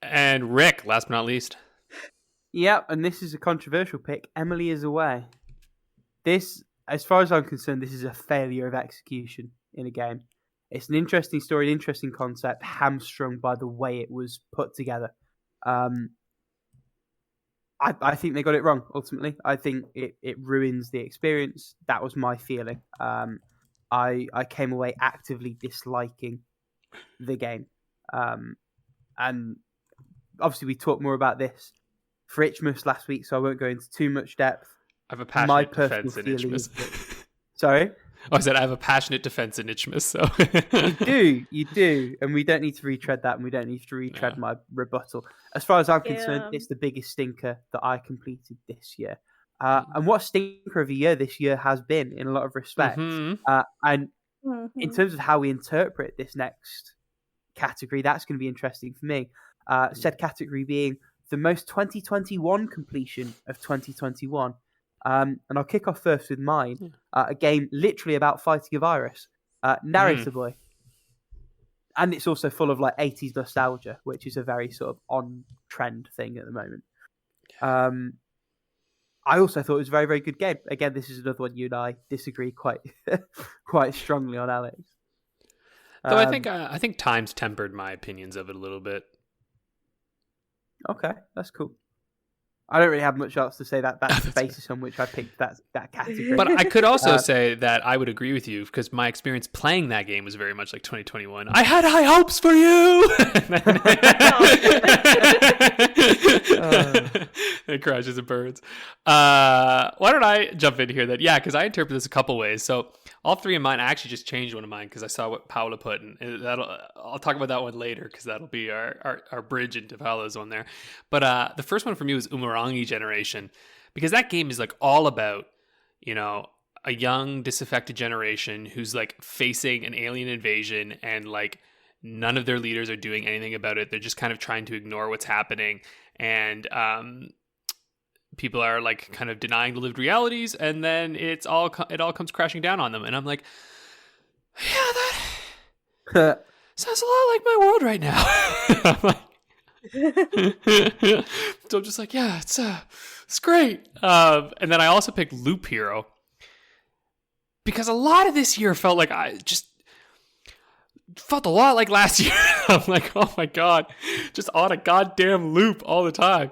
And Rick, last but not least. Yep, and this is a controversial pick. Emily is Away. This, as far as I'm concerned, this is a failure of execution in a game. It's an interesting story, an interesting concept, hamstrung by the way it was put together. I think they got it wrong, ultimately. I think it ruins the experience. That was my feeling. I came away actively disliking the game. And obviously we talked more about this for Itchmas last week, so I won't go into too much depth. I have a passionate defense in Itchmas. Sorry? I said I have a passionate defense in Itchmas, so... You do. And we don't need to retread that, and we don't need to retread my rebuttal. As far as I'm concerned, it's the biggest stinker that I completed this year. And what stinker of a year this year has been, in a lot of respects. And in terms of how we interpret this next category, that's going to be interesting for me. Said category being the most 2021 completion of 2021. And I'll kick off first with mine. A game literally about fighting a virus. Narrator Boy. And it's also full of like 80s nostalgia, which is a very sort of on-trend thing at the moment. I also thought it was a very, very good game. Again, this is another one you and I disagree quite quite strongly on, Alex. Though I think time's tempered my opinions of it a little bit. Okay, that's cool. I don't really have much else to say. That's the basis on which I picked that category. But I could also say that I would agree with you, because my experience playing that game was very much like 2021. I had high hopes for you! It crashes and burns. Why don't I jump in here then? Yeah, because I interpret this a couple ways. So all three of mine, I actually just changed one of mine because I saw what Paula put, and I'll talk about that one later, because that'll be our bridge into Paula's one there. But the first one for me was Umurangi Generation, because that game is like all about, a young disaffected generation who's like facing an alien invasion, and like none of their leaders are doing anything about it. They're just kind of trying to ignore what's happening, and people are like kind of denying the lived realities, and then it all comes crashing down on them. And I'm like, yeah, that sounds a lot like my world right now. I'm like, so I'm just like, yeah, it's great. And then I also picked Loop Hero because a lot of this year felt like felt a lot like last year. I'm like, oh my god, just on a goddamn loop all the time.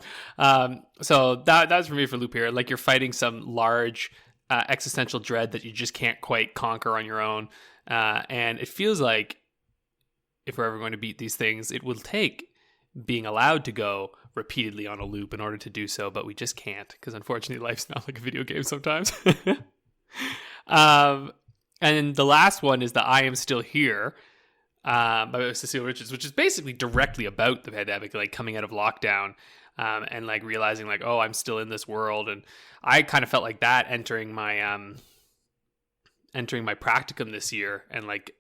So that was for me for Loop Hero. Like you're fighting some large existential dread that you just can't quite conquer on your own. And it feels like if we're ever going to beat these things, it will take being allowed to go repeatedly on a loop in order to do so, but we just can't because unfortunately life's not like a video game sometimes. And the last one is the I Am Still Here by Cecile Richards, which is basically directly about the pandemic, like coming out of lockdown and like realizing like, oh, I'm still in this world. And I kind of felt like that entering my practicum this year, and like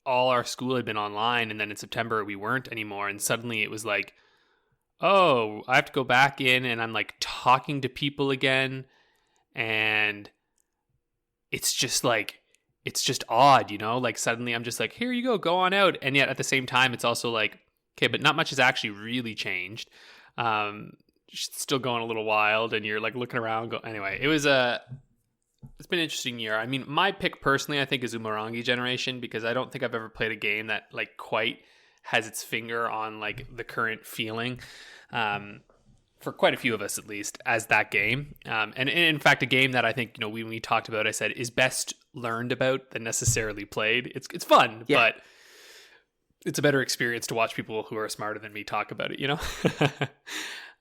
all our school had been online, and then in September we weren't anymore, and suddenly it was like, oh, I have to go back in and I'm like talking to people again, and it's just odd, you know, like suddenly I'm just like, here you go on out. And yet at the same time, it's also like, okay, but not much has actually really changed. Still going a little wild, and you're like looking around. Anyway, it's been an interesting year. I mean, my pick personally, I think, is Umurangi Generation, because I don't think I've ever played a game that like quite has its finger on like the current feeling. For quite a few of us, at least, as that game. And in fact, a game that I think, you know, when we talked about, I said is best learned about than necessarily played. It's fun, but it's a better experience to watch people who are smarter than me talk about it, you know?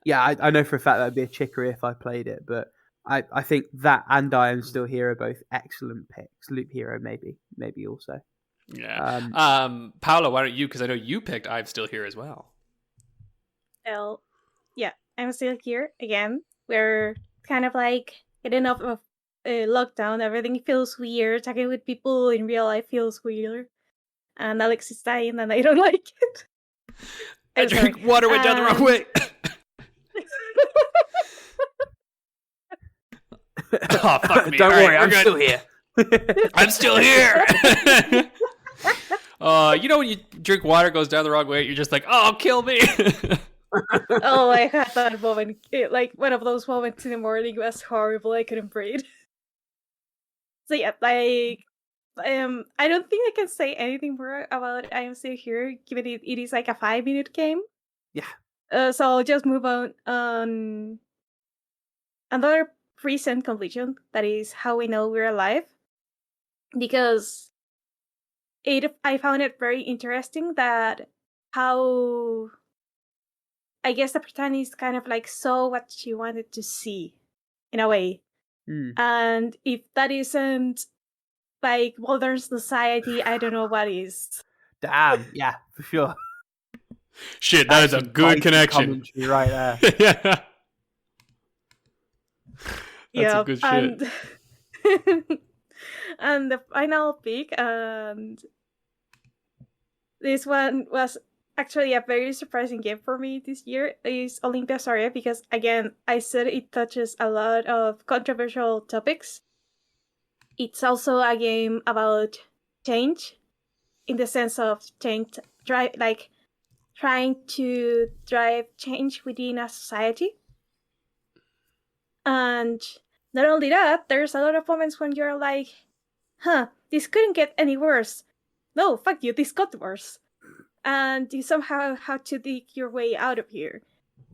Yeah, I know for a fact that'd be a chicory if I played it, but I think that and I Am Still Here are both excellent picks. Loop Hero maybe also. Yeah. Paolo, why don't you, because I know you picked I'm Still Here as well. Well, yeah, I'm still here again. We're kind of like getting off of lockdown. Everything feels weird. Talking with people in real life feels weird. And Alex is dying, and I don't like it. I drink water went down the wrong way. Oh, fuck me. Don't worry, I'm good. still here. I'm still here. You know when you drink water, it goes down the wrong way, you're just like, oh, kill me. Oh, I had that moment. Like one of those moments in the morning was horrible. I couldn't breathe. So yeah, like I don't think I can say anything more about I Am Still Here, given it is like a 5-minute game. Yeah. So I'll just move on. Another recent completion, that is How We Know We're Alive, because I found it very interesting that how I guess the protagonist kind of like saw what she wanted to see in a way. And if that isn't like modern society, I don't know what is. Damn, yeah, for sure. Shit, that is a good connection. Right there. Yeah. That's Yeah, a good shit. And the final pick, and this one was actually a very surprising game for me this year, is Olympia Soria, because again, I said it touches a lot of controversial topics. It's also a game about change, in the sense of change, trying to drive change within a society. And not only that, there's a lot of moments when you're like, this couldn't get any worse. No, fuck you, this got worse. And you somehow have to dig your way out of here.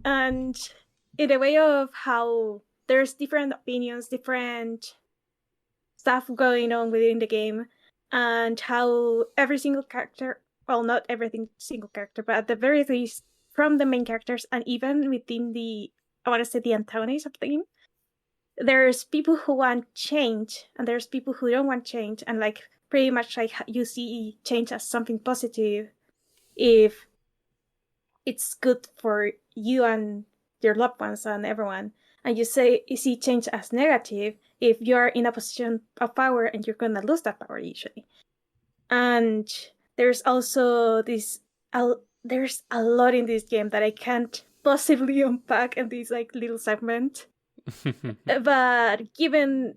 And in a way of how there's different opinions, different stuff going on within the game, and how every single character, well, not every single character, but at the very least, from the main characters, and even within the antagonists of the game, there's people who want change, and there's people who don't want change, and like pretty much like you see change as something positive if it's good for you and your loved ones and everyone, and you see change as negative if you're in a position of power and you're gonna lose that power usually. And there's also there's a lot in this game that I can't possibly unpack in this like little segment. But given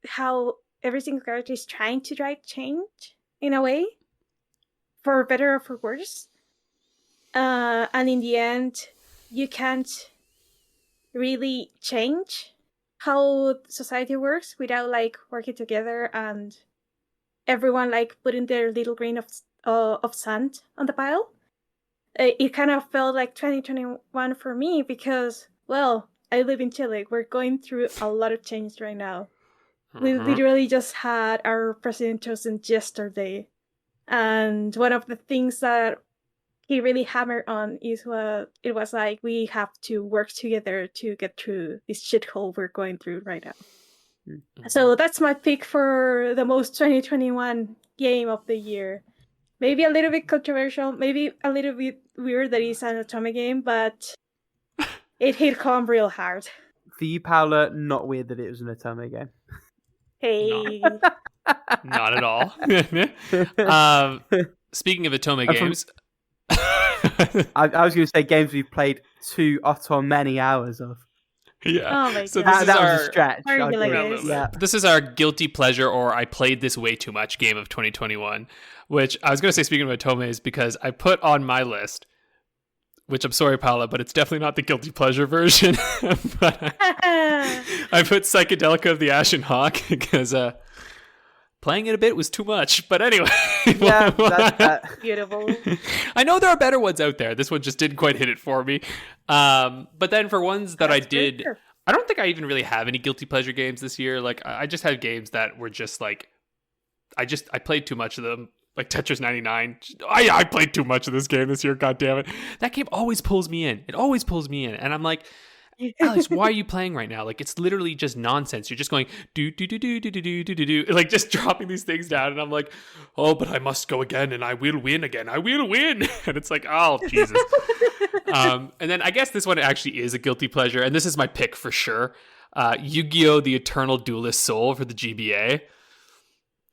how every single character is trying to drive change in a way, for better or for worse. And in the end, you can't really change how society works without like working together and everyone like putting their little grain of sand on the pile. It kind of felt like 2021 for me because, well, I live in Chile. We're going through a lot of change right now. We literally just had our president chosen yesterday. And one of the things that he really hammered on is it was like we have to work together to get through this shithole we're going through right now. Mm-hmm. So that's my pick for the most 2021 game of the year. Maybe a little bit controversial, maybe a little bit weird that it's an Otome game, but it hit home real hard. For you, Paula, not weird that it was an Otome game. Hey. Not at all. Speaking of Otome games... I was going to say games we've played too many hours of. Yeah. Oh my so God. That was a stretch. Yeah. This is our guilty pleasure, or I played this way too much game of 2021, which I was going to say, speaking of Otomes, because I put on my list, which I'm sorry, Paula, but it's definitely not the guilty pleasure version. But I put Psychedelica of the Ashen Hawk because playing it a bit was too much. But anyway. Yeah, that's beautiful. I know there are better ones out there. This one just didn't quite hit it for me. But then for ones that I did, fair. I don't think I even really have any guilty pleasure games this year. Like, I just had games that were just like, I played too much of them. Like Tetris 99. I played too much of this game this year, god damn it. That game always pulls me in. It always pulls me in. And I'm like, Alex, why are you playing right now? Like, it's literally just nonsense. You're just going do, like just dropping these things down. And I'm like, oh, but I must go again and I will win again. I will win. And it's like, oh, Jesus. And then I guess this one actually is a guilty pleasure. And this is my pick for sure. Yu-Gi-Oh! The Eternal Duelist Soul for the GBA.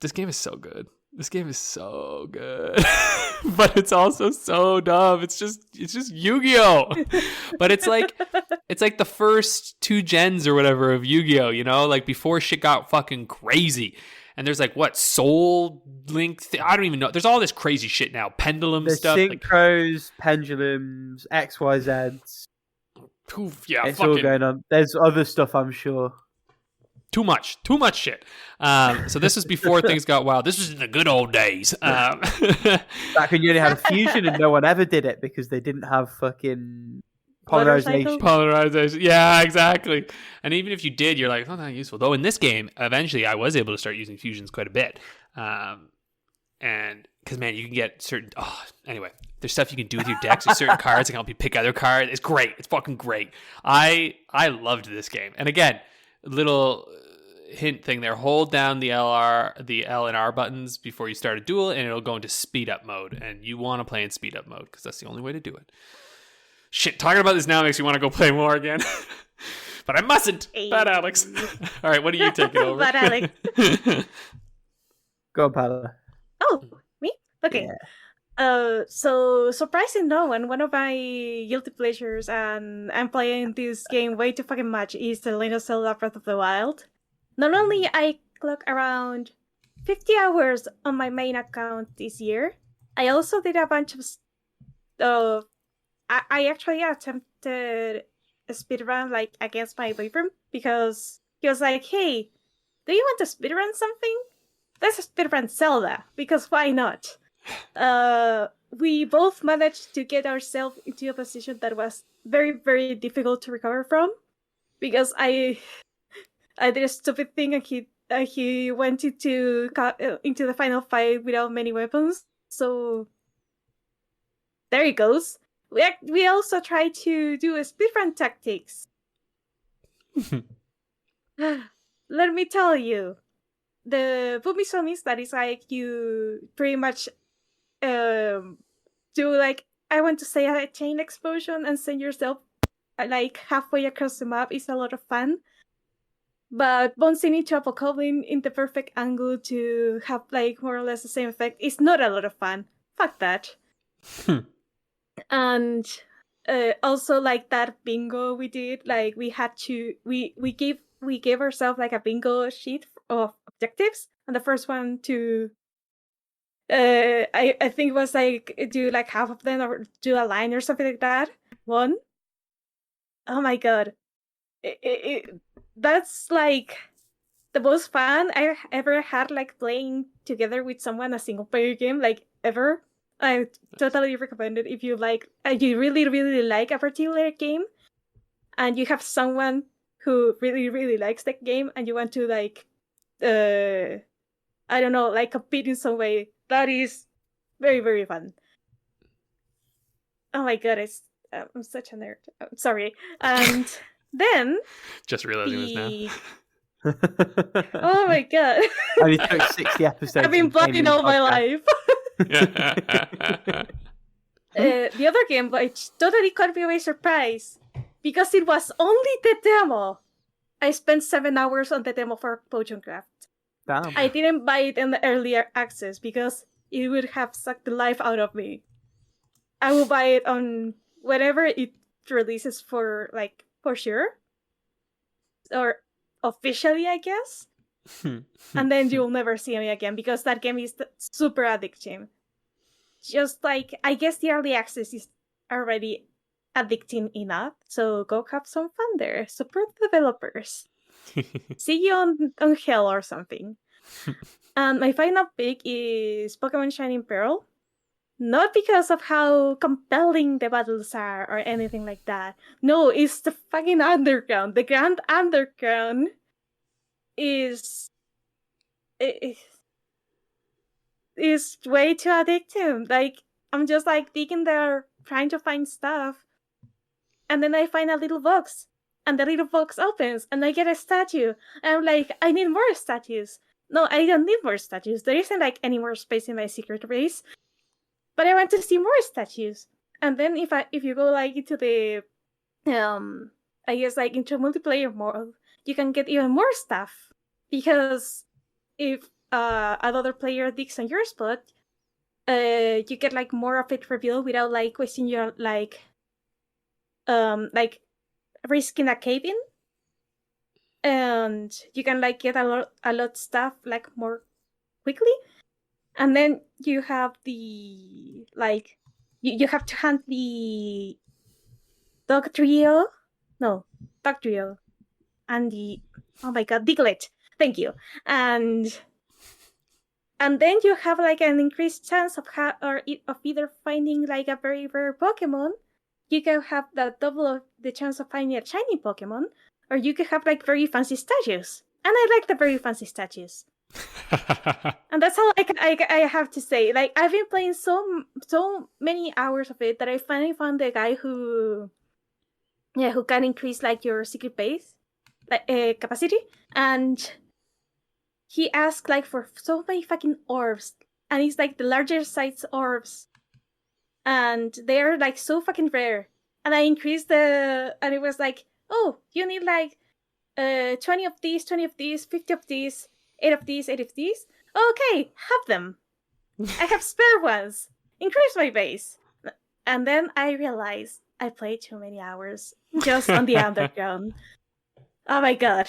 This game is so good. This game is so good, but it's also so dumb. It's just Yu-Gi-Oh! But it's like the first 2 gens or whatever of Yu-Gi-Oh! You know, like before shit got fucking crazy. And there's like what Soul Link? I don't even know. There's all this crazy shit now. Pendulum there's stuff. Synchros, pendulums, XYZs. Yeah, it's fucking all going on. There's other stuff, I'm sure. Too much shit. So this was before things got wild. This was in the good old days. Back when you only had a fusion and no one ever did it because they didn't have fucking polarization. Polarization. Yeah, exactly. And even if you did, you're like, oh, not useful. Though in this game, eventually I was able to start using fusions quite a bit. And because, man, you can get certain... Oh, anyway, there's stuff you can do with your decks. There's certain cards that can help you pick other cards. It's great. It's fucking great. I loved this game. And again, little hint thing there, hold down the L and R buttons before you start a duel and it'll go into speed up mode, and you want to play in speed up mode because that's the only way to do it. Shit, talking about this now makes me want to go play more again. But I mustn't. Bad Alex. All right, what are you taking over? Bad Alex. Go on, Paula. Oh, me? Okay. Yeah. So surprising no one of my guilty pleasures, and I'm playing this game way too fucking much, is The Legend of Zelda Breath of the Wild. Not only I clocked around 50 hours on my main account this year, I also did a bunch of I actually attempted a speedrun like against my boyfriend because he was like, hey, do you want to speedrun something? Let's speedrun Zelda, because why not? We both managed to get ourselves into a position that was very, very difficult to recover from, because I did a stupid thing and he went into the final fight without many weapons. So there he goes. We also tried to do a speedrun tactics. Let me tell you, the Bumisom is that is like you pretty much do like, I want to say, a chain explosion and send yourself like halfway across the map is a lot of fun. But bouncing into a bokoblin in the perfect angle to have like more or less the same effect is not a lot of fun. Fuck that. And also like that bingo we did, like we had to we gave ourselves like a bingo sheet of objectives, and the first one to I think it was like do like half of them or do a line or something like that. One. Oh my god, that's like the most fun I ever had, like playing together with someone a single player game, like ever. I totally recommend it if you like. You really really like a particular game, and you have someone who really really likes that game, and you want to like, I don't know, like compete in some way. That is very very fun. Oh my god, I'm such a nerd. I'm sorry. And then Just realizing this now. oh my god, Only took 60 episodes. I've been of gaming blind all my podcast. life. The other game, which totally caught me by surprise, because it was only the demo. I spent 7 hours on the demo for Potion Craft. Damn. I didn't buy it in the earlier access because it would have sucked the life out of me. I will buy it on whenever it releases for sure. Or officially, I guess. And then you'll never see me again because that game is super addicting. Just like, I guess the early access is already addicting enough, so go have some fun there. Support developers. See you on Hell or something. And my final pick is Pokemon Shining Pearl. Not because of how compelling the battles are or anything like that. No, it's the fucking underground. The Grand Underground is way too addictive. Like, I'm just like digging there, trying to find stuff. And then I find a little box. And the little box opens and I get a statue. And I'm like, I need more statues. No, I don't need more statues. There isn't like any more space in my secret base. But I want to see more statues. And then if you go like into the I guess like into multiplayer mode, you can get even more stuff. Because if another player digs on your spot, you get like more of it revealed without like wasting your like risking a cave-in. And you can like get a lot stuff like more quickly. And then you have the like you have to hunt the dog trio, and the Diglett. Thank you. And then you have like an increased chance of either finding like a very rare Pokemon. You can have the double of the chance of finding a shiny Pokemon, or you could have like very fancy statues. And I like the very fancy statues. And that's all I have to say. Like, I've been playing so many hours of it that I finally found the guy who can increase like your secret base capacity, and he asked like for so many fucking orbs, and it's like the larger size orbs, and they're like so fucking rare. And I increased and it was like, oh, you need like 20 of these, 20 of these, 50 of these, 8 of these, 8 of these. Okay, have them. I have spare ones. Increase my base. And then I realized I played too many hours just on the underground. Oh my god.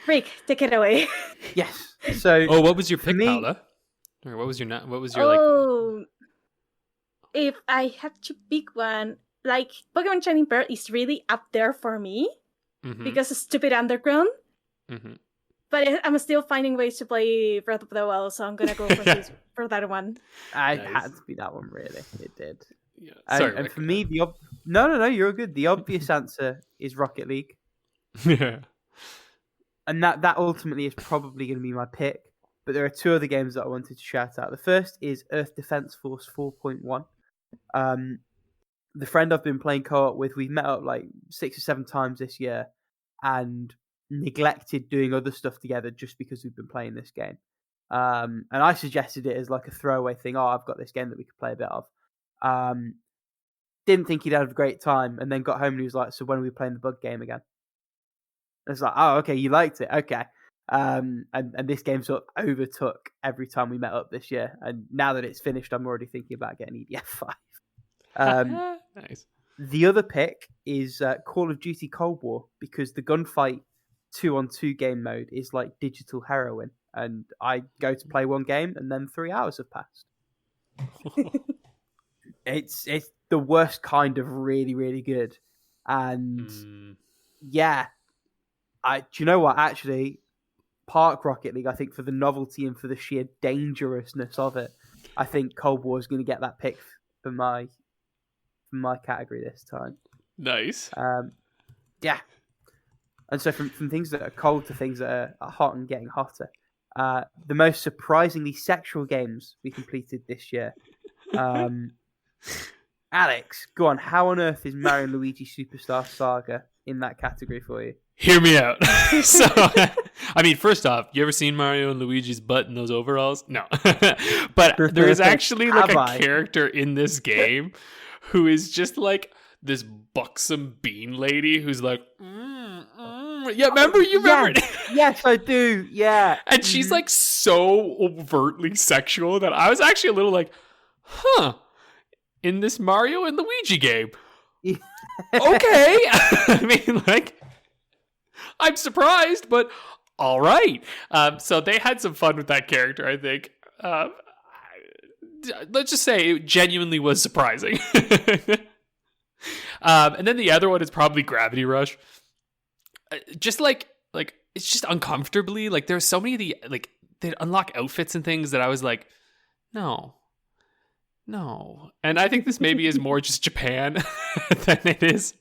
Rick, take it away. Yes. So. Oh, what was your pick, Paula? Or what was your like? If I had to pick one, like Pokemon Shining Pearl is really up there for me because of stupid underground. Mm-hmm. But I'm still finding ways to play Breath of the Wild, so I'm gonna go for that one. It had to be that one, really. It did. Yeah. Sorry, and for me, no, you're good. The obvious answer is Rocket League. Yeah. And that ultimately is probably going to be my pick. But there are two other games that I wanted to shout out. The first is Earth Defense Force 4.1. The friend I've been playing co-op with, we've met up like 6 or 7 times this year and neglected doing other stuff together just because we've been playing this game. And I suggested it as like a throwaway thing. Oh, I've got this game that we could play a bit of. Didn't think he'd have a great time, and then got home and he was like, so when are we playing the bug game again? And it's like, oh, okay, you liked it. Okay. And this game sort of overtook every time we met up this year. And now that it's finished, I'm already thinking about getting EDF 5. Nice. The other pick is Call of Duty Cold War, because the gunfight 2-on-2 game mode is like digital heroin. and I go to play one game, and then 3 hours have passed. It's the worst kind of really, really good. And yeah, do you know what? Actually, Park Rocket League, I think for the novelty and for the sheer dangerousness of it, I think Cold War is going to get that pick for my category this time. Nice. Yeah. And so from things that are cold to things that are hot and getting hotter, the most surprisingly sexual games we completed this year. Alex, go on. How on earth is Mario and Luigi Superstar Saga in that category for you? Hear me out. So, I mean, first off, you ever seen Mario and Luigi's butt in those overalls? No. But there is actually like a character in this game who is just like this buxom bean lady who's like, yeah, remember? You remember it? Yes, I do. Yeah. And she's like so overtly sexual that I was actually a little like, huh, in this Mario and Luigi game. Okay. I mean, like, I'm surprised, but all right. So they had some fun with that character, I think. Let's just say it genuinely was surprising. And then the other one is probably Gravity Rush. Just like it's just uncomfortably, like there's so many of the, like, they unlock outfits and things that I was like, no. And I think this maybe is more just Japan than it is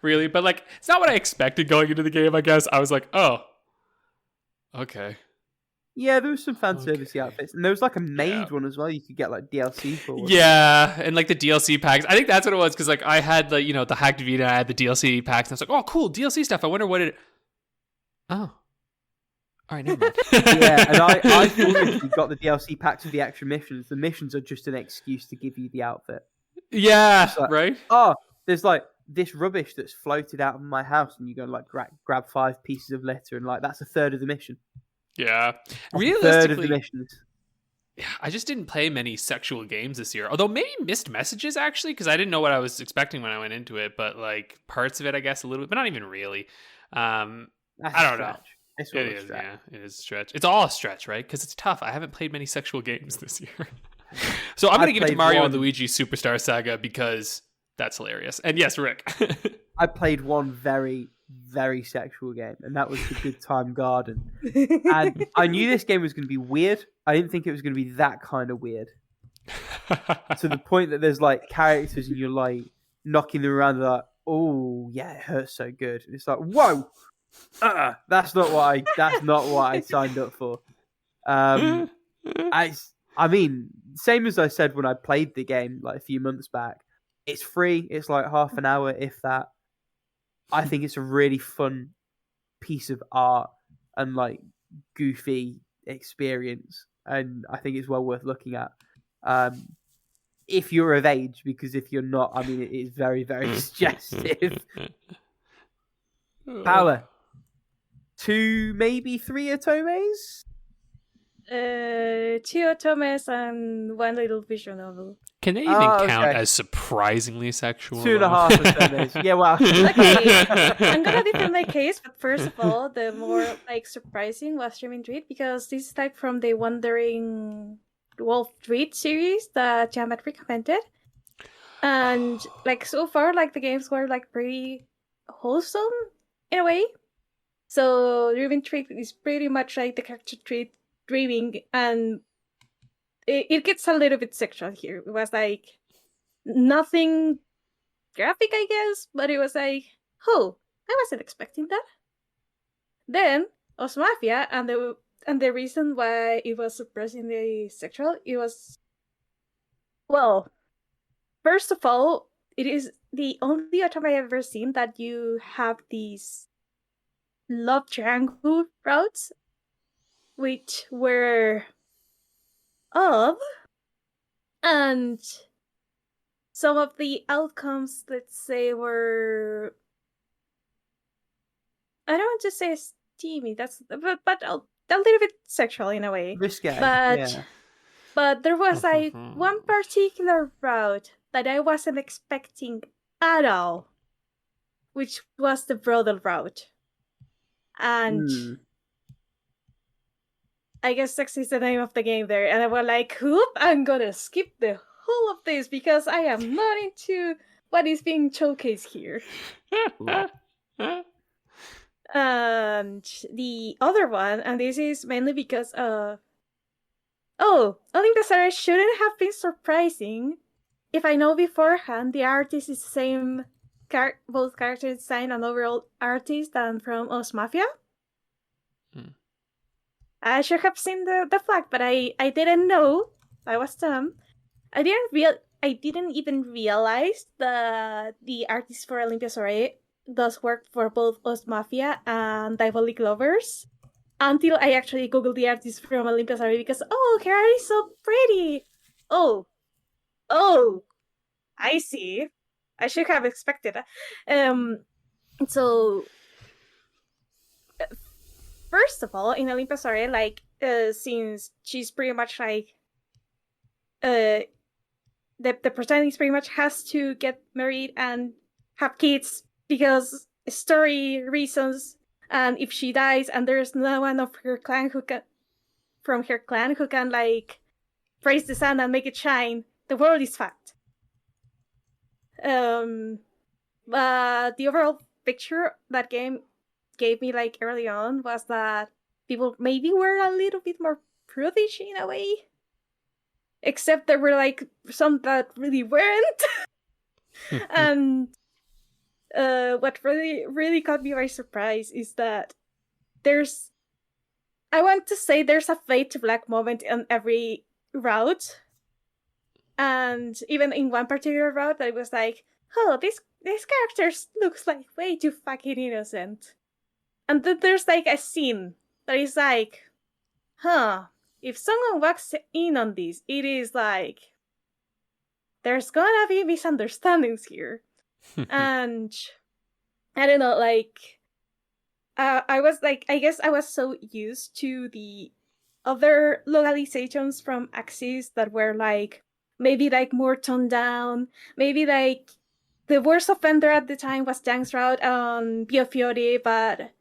really, but like it's not what I expected going into the game. I guess I was like, oh, okay. Yeah, there was some fan service outfits, and there was like a maid one as well. You could get like DLC for. Yeah, and like the DLC packs. I think that's what it was, because like I had the the hacked Vita, I had the DLC packs, and I was like, oh, cool DLC stuff. I wonder what it. Oh. All right, never mind. Yeah, and I thought if you got the DLC packs with the extra missions, the missions are just an excuse to give you the outfit. Yeah, like, right? Oh, there's like this rubbish that's floated out of my house, and you go like grab 5 pieces of litter, and like that's a third of the mission. Yeah. Realistically, a third of the missions. Yeah, I just didn't play many sexual games this year. Although maybe Missed Messages, actually, because I didn't know what I was expecting when I went into it, but like parts of it, I guess, a little bit, but not even really. I don't know. It is, yeah. It is a stretch. It's all a stretch, right? Because it's tough. I haven't played many sexual games this year. So I'm going to give it to Mario and Luigi Superstar Saga because that's hilarious. And yes, Rick. I played one very, very sexual game, and that was The Good Time Garden. And I knew this game was going to be weird. I didn't think it was going to be that kind of weird. To the point that there's like characters and you're like knocking them around, like, oh, yeah, it hurts so good. And it's like, whoa! That's not what I signed up for. I mean, same as I said when I played the game like a few months back. It's free. It's like half an hour, if that. I think it's a really fun piece of art and like goofy experience, and I think it's well worth looking at. If you're of age, because if you're not, I mean, it is very, very suggestive. Paula. 2, maybe 3 Otomes? 2 Otomes and 1 little visual novel. Can they even count as surprisingly sexual? 2.5 Otomes. Yeah, well. Okay, I'm gonna defend my case, but first of all, the more like surprising was Dreaming Treat, because this is like from the Wandering Wolf Treat series that Jamet recommended. And like so far, like the games were like pretty wholesome in a way. So Dreaming Treat is pretty much like the character treat dreaming, and it gets a little bit sexual here. It was like nothing graphic, I guess, but it was like, oh, I wasn't expecting that. Then Osmafia, and the reason why it was surprisingly sexual, it was, well, first of all, it is the only autumn I've ever seen that you have these love triangle routes, which were of, and some of the outcomes, let's say, were, I don't want to say steamy, that's but a little bit sexual in a way. Risque, but there was like one particular route that I wasn't expecting at all, which was the brothel route. And I guess sex is the name of the game there. And I was like, whoop, I'm gonna skip the whole of this because I am not into what is being showcased here. And the other one, and this is mainly because Olympus Array shouldn't have been surprising if I know beforehand the artist is the same both character design and overall artist than from Os Mafia. I should have seen the flag, but I didn't know. I was dumb. I didn't even realize that the artist for Olympus Array does work for both Os Mafia and Diabolic Lovers until I actually googled the artist from Olympus Array because her art is so pretty. Oh, I see. I should have expected that. So first of all, in Olympus Array, like since she's pretty much like the protagonist pretty much has to get married and have kids because story reasons, and if she dies and there's no one of her clan who can like praise the sun and make it shine, the world is fucked. But the overall picture that game gave me like early on was that people maybe were a little bit more prudish in a way. Except there were like some that really weren't. And what really caught me by surprise is that there's a fade to black moment on every route. And even in one particular route, I was like, oh, this character looks like way too fucking innocent. And then there's like a scene that is like, if someone walks in on this, it is like, there's gonna be misunderstandings here. And I don't know, like, I guess I was so used to the other localizations from Axis that were like, maybe like more toned down, maybe like the worst offender at the time was Jank's route on Pio Fiore, but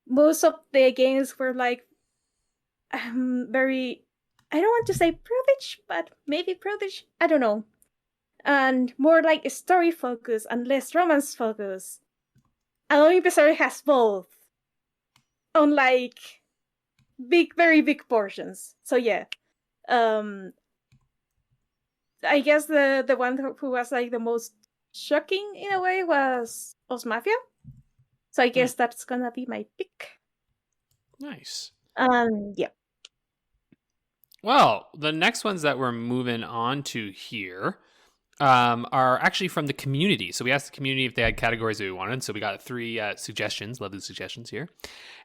most of the games were like very, I don't want to say prudish, but maybe prudish, I don't know. And more like a story focus and less romance focus. And Olympus Array has both. On like very big portions. So yeah. I guess the one who was like the most shocking in a way was Os Mafia. So I guess that's gonna be my pick. Nice. Yeah. Well, the next ones that we're moving on to here are actually from the community. So we asked the community if they had categories that we wanted. So we got 3 suggestions, lovely suggestions here.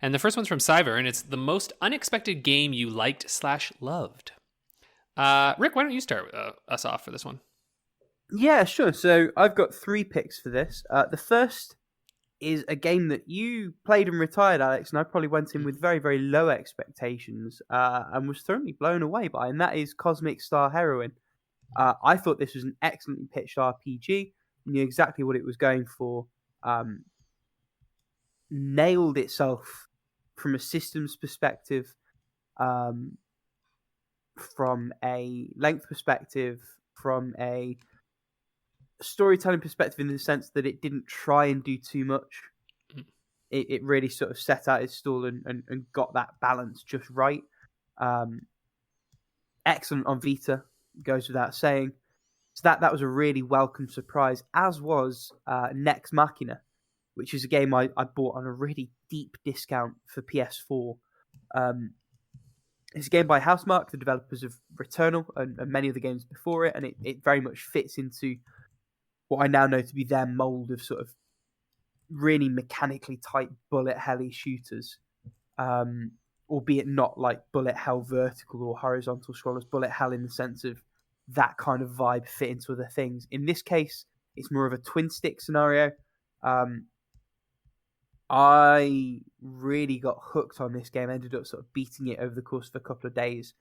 And the first one's from Cyver, and it's the most unexpected game you liked/loved. Rick, why don't you start us off for this one? Yeah, sure. So I've got 3 picks for this. The first is a game that you played and retired, Alex, and I probably went in with very, very low expectations and was thoroughly blown away by, and that is Cosmic Star Heroine. I thought this was an excellently pitched RPG, knew exactly what it was going for, nailed itself from a systems perspective, from a length perspective, from a storytelling perspective, in the sense that it didn't try and do too much. It really sort of set out its stall and got that balance just right. Excellent on Vita, goes without saying. So that was a really welcome surprise, as was Nex Machina, which is a game I bought on a really deep discount for PS4. It's a game by Housemarque, the developers of Returnal and many of the games before it, and it very much fits into what I now know to be their mold of sort of really mechanically tight bullet helly shooters, albeit not like bullet hell vertical or horizontal scrollers, bullet hell in the sense of that kind of vibe fit into other things. In this case, it's more of a twin stick scenario. I really got hooked on this game, ended up sort of beating it over the course of a couple of days.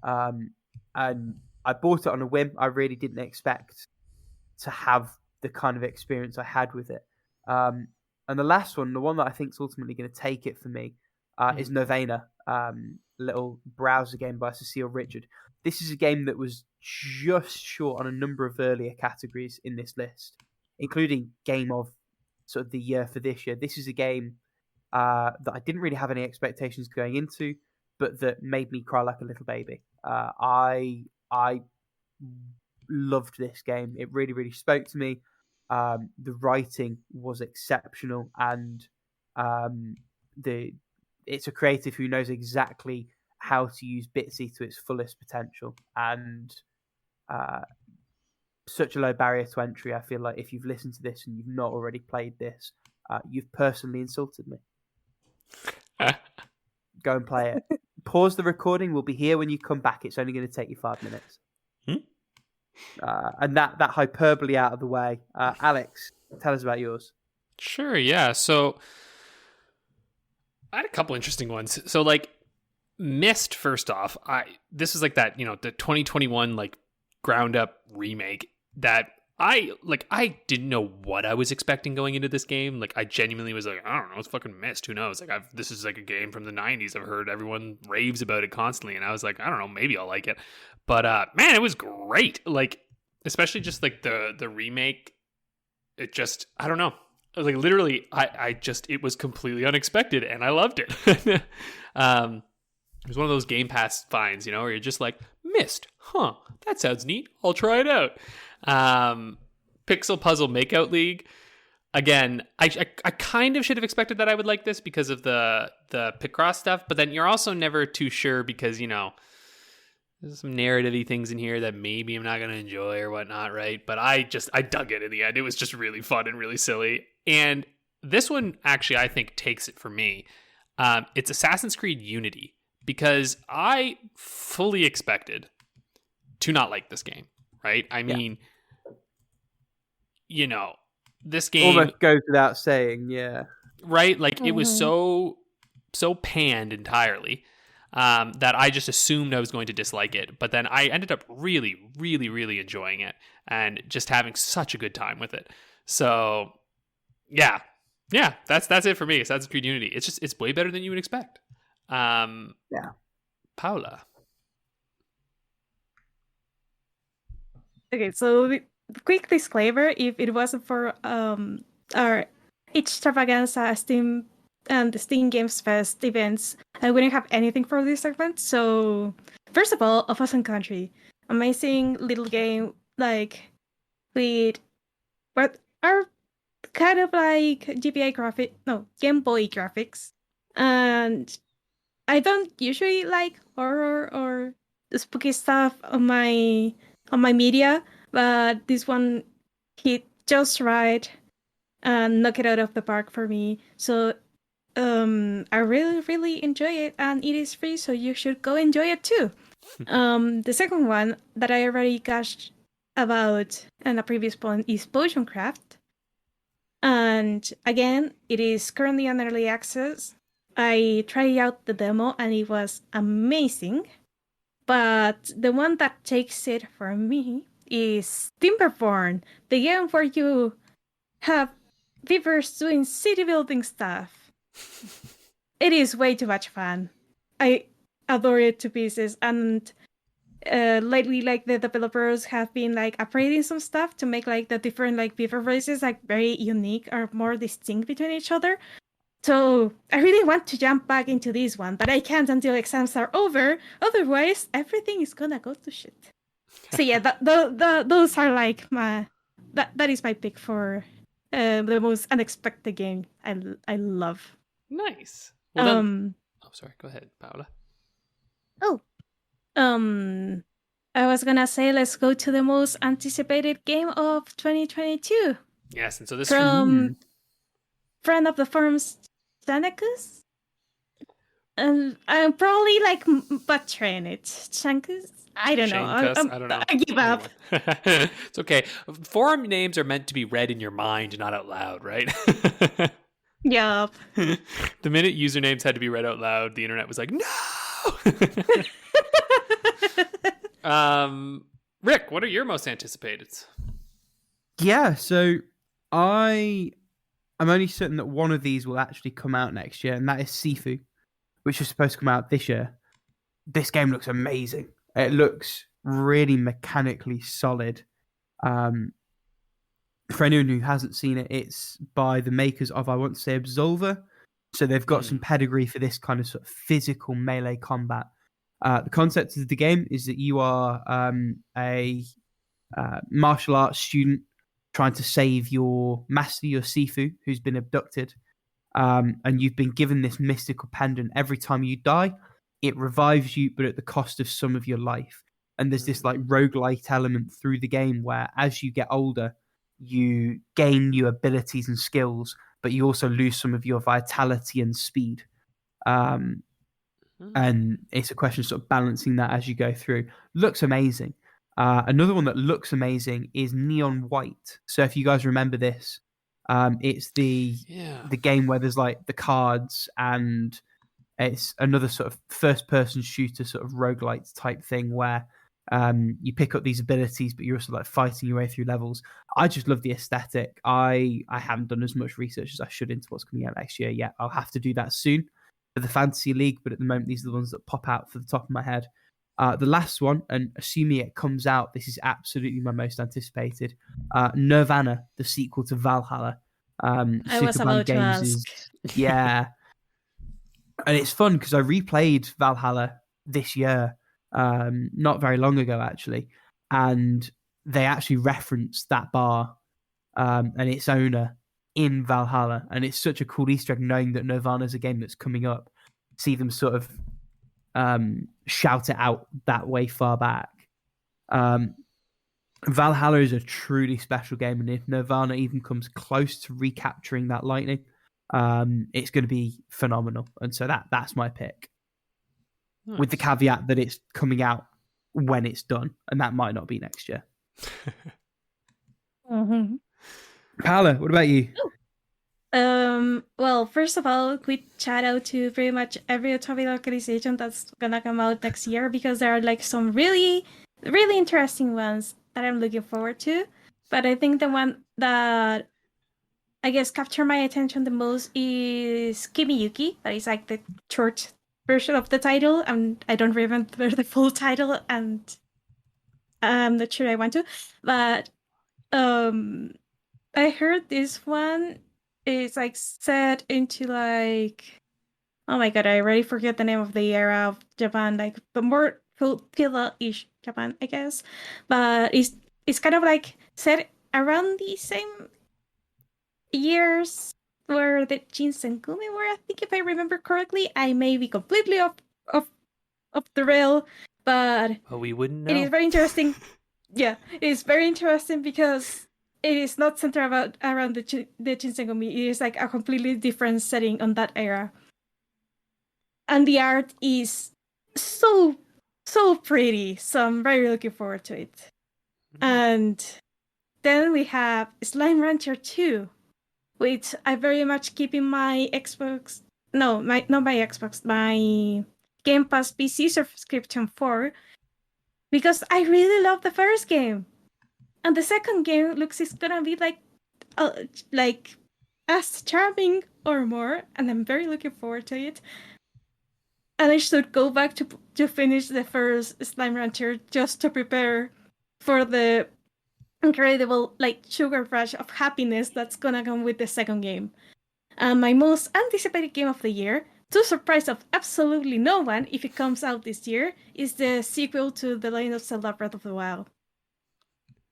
And I bought it on a whim. I really didn't expect to have the kind of experience I had with it. And the last one, the one that I think is ultimately going to take it for me, is Novena. little browser game by Cecile Richard. This is a game that was just short on a number of earlier categories in this list, including game of sort of the year for this year. This is a game that I didn't really have any expectations going into, but that made me cry like a little baby. I loved this game. It really, really spoke to me. The writing was exceptional, and it's a creative who knows exactly how to use Bitsy to its fullest potential, and such a low barrier to entry. I feel like if you've listened to this and you've not already played this, you've personally insulted me. Go and play it. Pause the recording. We'll be here when you come back. It's only going to take you 5 minutes. And that hyperbole out of the way. Alex, tell us about yours. Sure, yeah. So I had a couple interesting ones. So like Myst, first off, this is like that, the 2021 like ground up remake that I didn't know what I was expecting going into this game. Like I genuinely was like, I don't know, it's fucking Myst. Who knows? Like this is like a game from the 90s. I've heard everyone raves about it constantly, and I was like, I don't know, maybe I'll like it. But man, it was great. Like especially just like the remake. It just, I don't know. Like literally, it was completely unexpected, and I loved it. It was one of those Game Pass finds, where you're just like, Myst, huh? That sounds neat. I'll try it out. Pixel Puzzle Makeout League. Again, I kind of should have expected that I would like this because of the Picross stuff, but then you're also never too sure because, there's some narrative-y things in here that maybe I'm not going to enjoy or whatnot, right? But I dug it in the end. It was just really fun and really silly. And this one actually, I think, takes it for me. It's Assassin's Creed Unity, because I fully expected to not like this game, right? I mean, this game almost goes without saying, yeah. Right? Like it was so panned entirely that I just assumed I was going to dislike it. But then I ended up really, really, really enjoying it and just having such a good time with it. So yeah, that's it for me. Assassin's Creed Unity. It's way better than you would expect. Paula. Okay, so quick disclaimer: if it wasn't for our extravaganza Steam and the Steam Games Fest events, I wouldn't have anything for this segment. So first of all, Of Us and Country, amazing little game, like with what are kind of like Game Boy graphics, and I don't usually like horror or spooky stuff on my media, but this one hit just right and knock it out of the park for me. So I really, really enjoy it, and it is free, so you should go enjoy it too. The second one that I already gushed about in a previous point is Potion Craft. And again, it is currently on early access. I tried out the demo and it was amazing. But the one that takes it for me is Timberborn, the game where you have beavers doing city building stuff. It is way too much fun. I adore it to pieces, and lately, like, the developers have been like upgrading some stuff to make like the different like beaver races like very unique or more distinct between each other. So I really want to jump back into this one, but I can't until exams are over. Otherwise, everything is gonna go to shit. So yeah, those are like that is my pick for the most unexpected game I love. Nice. Well, sorry. Go ahead, Paula. I was gonna say, let's go to the most anticipated game of 2022. Yes, and so this from friend of the firm's Chankus. And I'm probably like butchering it. Chankus? I don't know. I don't know. I give up. It's okay. Forum names are meant to be read in your mind, not out loud, right? Yup. The minute usernames had to be read out loud, the internet was like, no! Rick, what are your most anticipated? Yeah, so I'm only certain that one of these will actually come out next year, and that is Sifu. which was supposed to come out this year. This game looks amazing. It looks really mechanically solid. For anyone who hasn't seen it, it's by the makers of, I want to say, Absolver. So they've got some pedigree for this kind of sort of physical melee combat. The concept of the game is that you are a martial arts student trying to save your master, your Sifu, who's been abducted. And you've been given this mystical pendant. Every time you die, it revives you, but at the cost of some of your life. And there's this like roguelite element through the game where as you get older, you gain new abilities and skills, but you also lose some of your vitality and speed. And it's a question of sort of balancing that as you go through. Looks amazing. Another one that looks amazing is Neon White. So if you guys remember this, it's the game where there's like the cards, and it's another sort of first-person shooter sort of roguelite type thing where you pick up these abilities, but you're also like fighting your way through levels. I just love the aesthetic. I haven't done as much research as I should into what's coming out next year yet. I'll have to do that soon for the Fantasy League, but at the moment these are the ones that pop out for the top of my head. The last one, and assuming it comes out, this is absolutely my most anticipated. Nirvana, the sequel to Valhalla. I was about to ask. Yeah. And it's fun because I replayed Valhalla this year, not very long ago actually, and they actually referenced that bar and its owner in Valhalla, and it's such a cool Easter egg knowing that Nirvana is a game that's coming up. See them sort of shout it out that way far back. Valhalla is a truly special game, and if Nirvana even comes close to recapturing that lightning, it's going to be phenomenal. And so that's my pick. Nice. With the caveat that it's coming out when it's done, and that might not be next year. Paola, what about you? Well, first of all, quick shout out to pretty much every Otobi localization that's gonna come out next year, because there are like some really, really interesting ones that I'm looking forward to. But I think the one that I guess captured my attention the most is Kimiyuki. That is like the short version of the title, and I don't remember the full title, and I'm not sure I want to. But I heard this one is like set into like, oh my god, I already forget the name of the era of Japan, like the more feudal-ish Japan, I guess. But it's kind of like set around the same years where the Shinsengumi were, I think, if I remember correctly. I may be completely off the rail, but we wouldn't know. It is very interesting. Yeah, it is very interesting because it is not centered around the Shinsengumi. It is like a completely different setting on that era. And the art is so pretty, so I'm very looking forward to it. And then we have Slime Rancher 2, which I very much keep in my Xbox... No, not my Xbox, my Game Pass PC subscription for, because I really love the first game. And the second game looks it's gonna be like as charming or more, and I'm very looking forward to it. And I should go back to finish the first Slime Rancher just to prepare for the incredible like sugar rush of happiness that's gonna come with the second game. And my most anticipated game of the year, to surprise of absolutely no one if it comes out this year, is the sequel to The Legend of Zelda Breath of the Wild.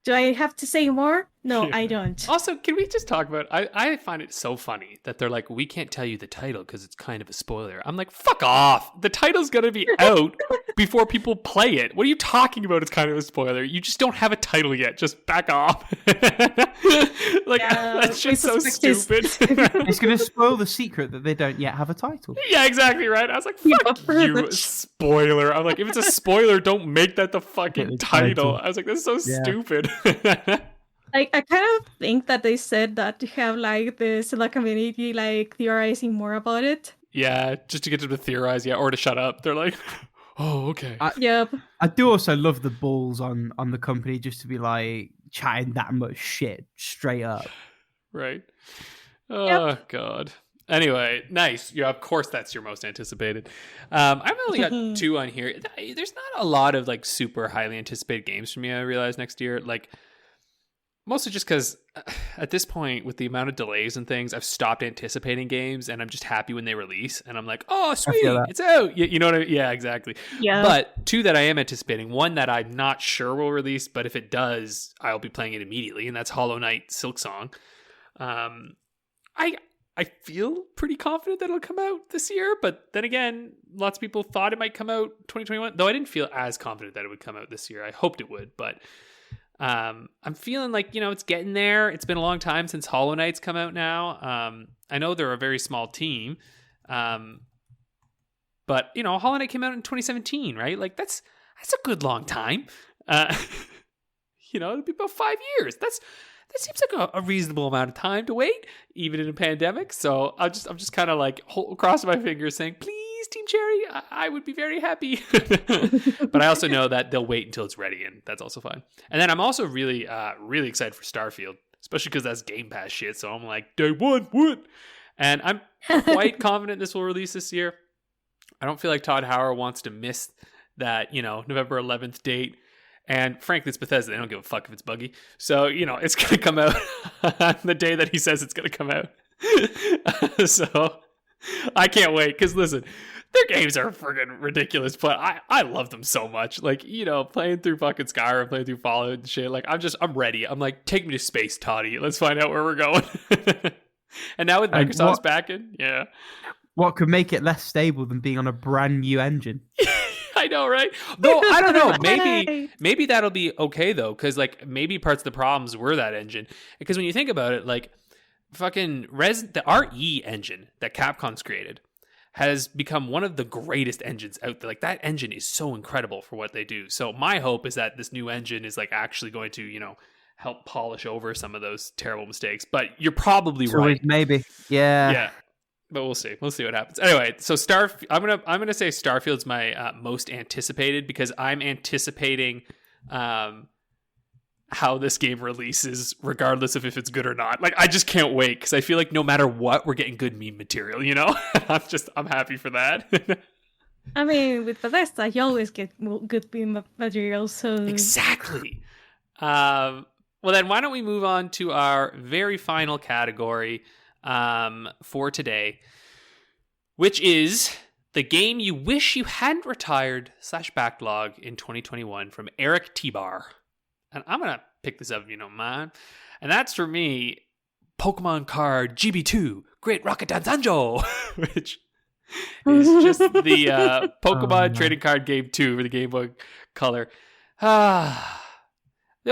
Do I have to say more? No, yeah. I don't. Also, can we just talk about... I find it so funny that they're like, we can't tell you the title because it's kind of a spoiler. I'm like, fuck off! The title's going to be out before people play it. What are you talking about? It's kind of a spoiler. You just don't have a title yet. Just back off. That's just so stupid. It's going to spoil the secret that they don't yet have a title. Yeah, exactly, right? I was like, fuck you, spoiler. I'm like, if it's a spoiler, don't make that the fucking title. I was like, that's so stupid. Like, I kind of think that they said that to have like the Zelda community like theorizing more about it. Yeah, just to get them to theorize, or to shut up. They're like, oh, okay. Yep. I do also love the balls on the company just to be like chatting that much shit straight up. Right. Oh, God. Anyway, nice. Yeah, of course that's your most anticipated. I've only got 2 on here. There's not a lot of like super highly anticipated games for me, I realize, next year. Like, mostly just because at this point, with the amount of delays and things, I've stopped anticipating games, and I'm just happy when they release. And I'm like, oh, sweet, it's out. You know what I mean? Yeah, exactly. Yeah. But 2 that I am anticipating. One that I'm not sure will release, but if it does, I'll be playing it immediately, and that's Hollow Knight Silksong. I feel pretty confident that it'll come out this year, but then again, lots of people thought it might come out 2021, though I didn't feel as confident that it would come out this year. I hoped it would, but I'm feeling like, it's getting there. It's been a long time since Hollow Knight's come out now. I know they're a very small team, but, Hollow Knight came out in 2017, right? Like, that's a good long time. It'll be about 5 years. That seems like a reasonable amount of time to wait, even in a pandemic. So I'm just kind of like crossing my fingers saying, please, Team Cherry, I would be very happy. But I also know that they'll wait until it's ready, and that's also fine. And then I'm also really, really excited for Starfield, especially because that's Game Pass shit. So I'm like, day one, what? And I'm quite confident this will release this year. I don't feel like Todd Howard wants to miss that, November 11th date. And frankly, it's Bethesda. They don't give a fuck if it's buggy. So, it's going to come out on the day that he says it's going to come out. So, I can't wait. Because, listen, their games are freaking ridiculous. But I love them so much. Like, playing through fucking Skyrim, playing through Fallout and shit. Like, I'm ready. I'm like, take me to space, Toddy. Let's find out where we're going. And now with Microsoft's backing, yeah. What could make it less stable than being on a brand new engine? I know, right? Though I don't know. Maybe that'll be okay though, because like maybe parts of the problems were that engine. Because when you think about it, like fucking the RE engine that Capcom's created has become one of the greatest engines out there. Like that engine is so incredible for what they do. So my hope is that this new engine is like actually going to, help polish over some of those terrible mistakes. But you're probably right. Maybe, yeah. Yeah. But we'll see. We'll see what happens. Anyway, so I'm gonna say Starfield's my most anticipated because I'm anticipating how this game releases, regardless of if it's good or not. Like I just can't wait because I feel like no matter what, we're getting good meme material. I'm happy for that. I mean, with Bethesda, you always get good meme material. So exactly. Well, then why don't we move on to our very final category for today, which is the game you wish you hadn't retired /backlog in 2021 from Eric T-Bar. And I'm going to pick this up if you don't mind. And that's for me, Pokemon card GB2 Great Rocket Dansanjo, which is just the Pokemon trading card game 2 for the Game Boy Color. The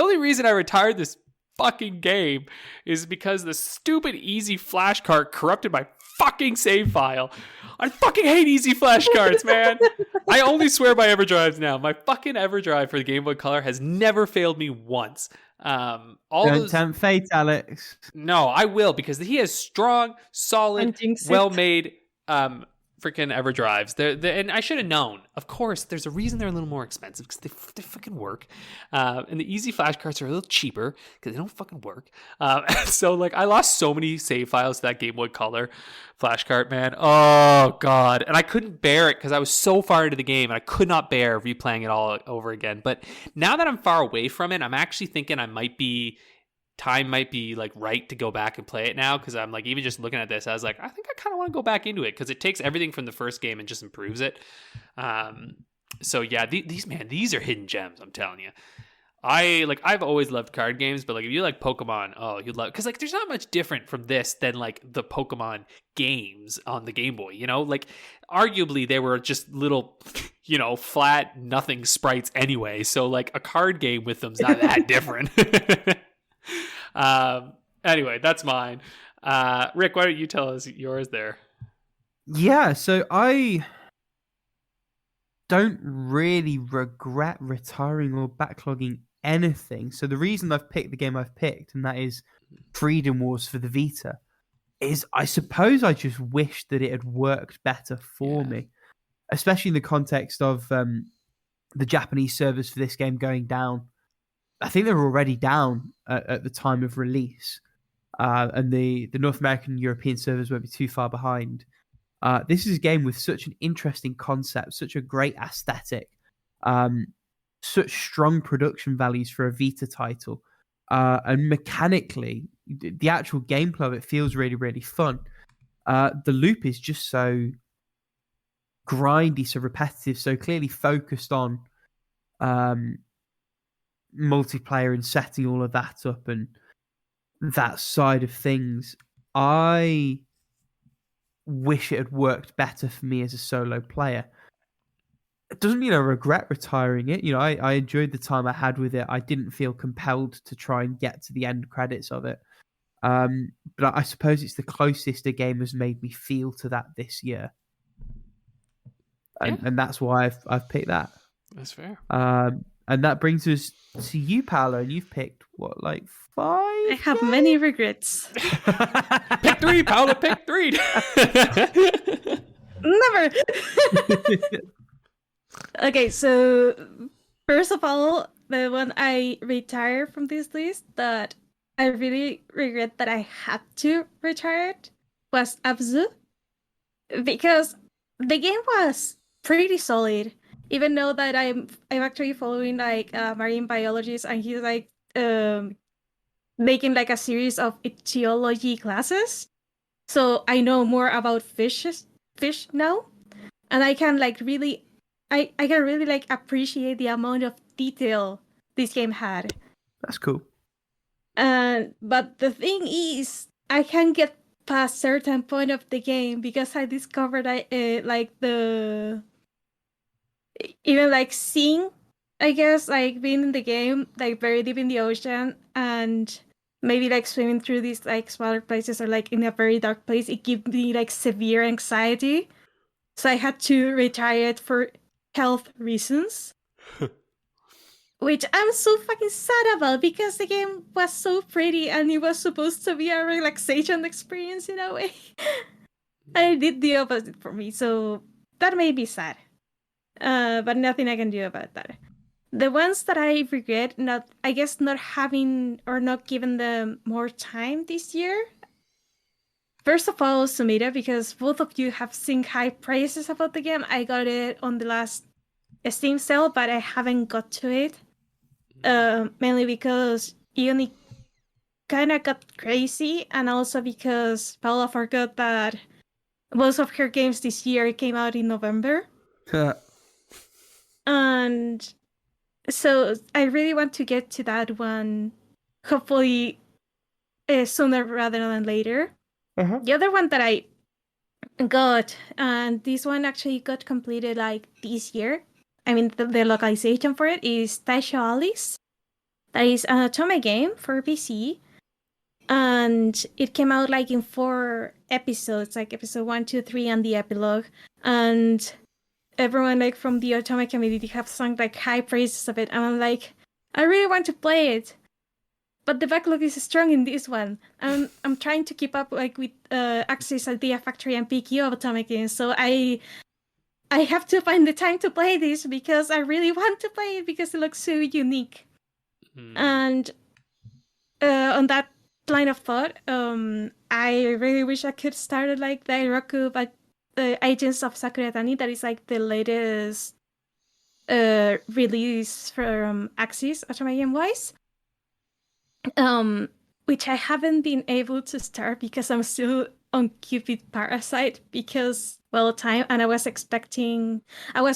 only reason I retired this fucking game is because the stupid easy flashcard corrupted my fucking save file. I fucking hate easy flashcards, man. I only swear by EverDrives now. My fucking EverDrive for the Game Boy Color has never failed me once. Don't tempt fate, Alex. No, I will, because he has strong, solid, well-made freaking EverDrives. And I should have known. Of course, there's a reason they're a little more expensive, because they fucking work. And the easy flashcards are a little cheaper because they don't fucking work. So like I lost so many save files to that Game Boy Color flashcard, man. Oh god. And I couldn't bear it because I was so far into the game and I could not bear replaying it all over again. But now that I'm far away from it, I'm actually thinking time might be like right to go back and play it now, because I'm like, even just looking at this, I was like, I think I kind of want to go back into it because it takes everything from the first game and just improves it. So yeah, these are hidden gems, I'm telling you. I've always loved card games, but like if you like Pokemon, oh, you'd love, because like there's not much different from this than like the Pokemon games on the Game Boy, like arguably they were just little flat nothing sprites anyway, so like a card game with them's not that different. Anyway, that's mine. Rick, why don't you tell us yours there? Yeah, so I don't really regret retiring or backlogging anything. So the reason I've picked the game I've picked, and that is Freedom Wars for the Vita, is I suppose I just wish that it had worked better for me, especially in the context of the Japanese servers for this game going down. I think they were already down at the time of release. and the North American and European servers won't be too far behind. This is a game with such an interesting concept, such a great aesthetic, such strong production values for a Vita title, and mechanically, the actual gameplay of it feels really, really fun. The loop is just so grindy, so repetitive, so clearly focused on multiplayer and setting all of that up and that side of things. I wish it had worked better for me as a solo player. It doesn't mean I regret retiring it. I enjoyed the time I had with it. I didn't feel compelled to try and get to the end credits of it. But I suppose it's the closest a game has made me feel to that this year. And that's why I've picked that. That's fair. And that brings us to you, Paolo, and you've picked, what, like 5? I have many regrets. Pick 3, Paolo, pick 3. Never. Okay, so first of all, the one I retired from this list that I really regret that I had to retire it was Abzu, because the game was pretty solid. Even though that I'm actually following like a marine biologist, and he's like making like a series of etiology classes, so I know more about fish now, and I can like really, I can really like appreciate the amount of detail this game had. That's cool. But the thing is, I can't get past certain point of the game because I discovered even like seeing, I guess, like being in the game, like very deep in the ocean, and maybe like swimming through these like smaller places or like in a very dark place, it gave me like severe anxiety. So I had to retire it for health reasons. Which I'm so fucking sad about, because the game was so pretty and it was supposed to be a relaxation experience in a way. And it did the opposite for me, so that made me sad. But nothing I can do about that. The ones that I regret not having or not giving them more time this year. First of all, Sumida, because both of you have seen high praises about the game. I got it on the last Steam sale, but I haven't got to it. Mainly because Uni kind of got crazy, and also because Paula forgot that most of her games this year came out in November. And so I really want to get to that one, hopefully sooner rather than later. Uh-huh. The other one that I got, and this one actually got completed like this year. I mean, the localization for it is Taisho Alice. That is an Otome game for PC. And it came out like in 4 episodes, like episode 1, 2, 3, and the epilogue. And everyone like from the Otome community have sung like high praises of it. And I'm like, I really want to play it. But the backlog is strong in this one. I'm trying to keep up like with Axis, Idea Factory, and PQ Otome games. So I have to find the time to play this because I really want to play it because it looks so unique. And on that line of thought, I really wish I could start like the Iroku, but the Agents of Sakura Tani, that is like the latest release from Axis Otome game wise. Which I haven't been able to start because I'm still on Cupid Parasite because, well, time, and I was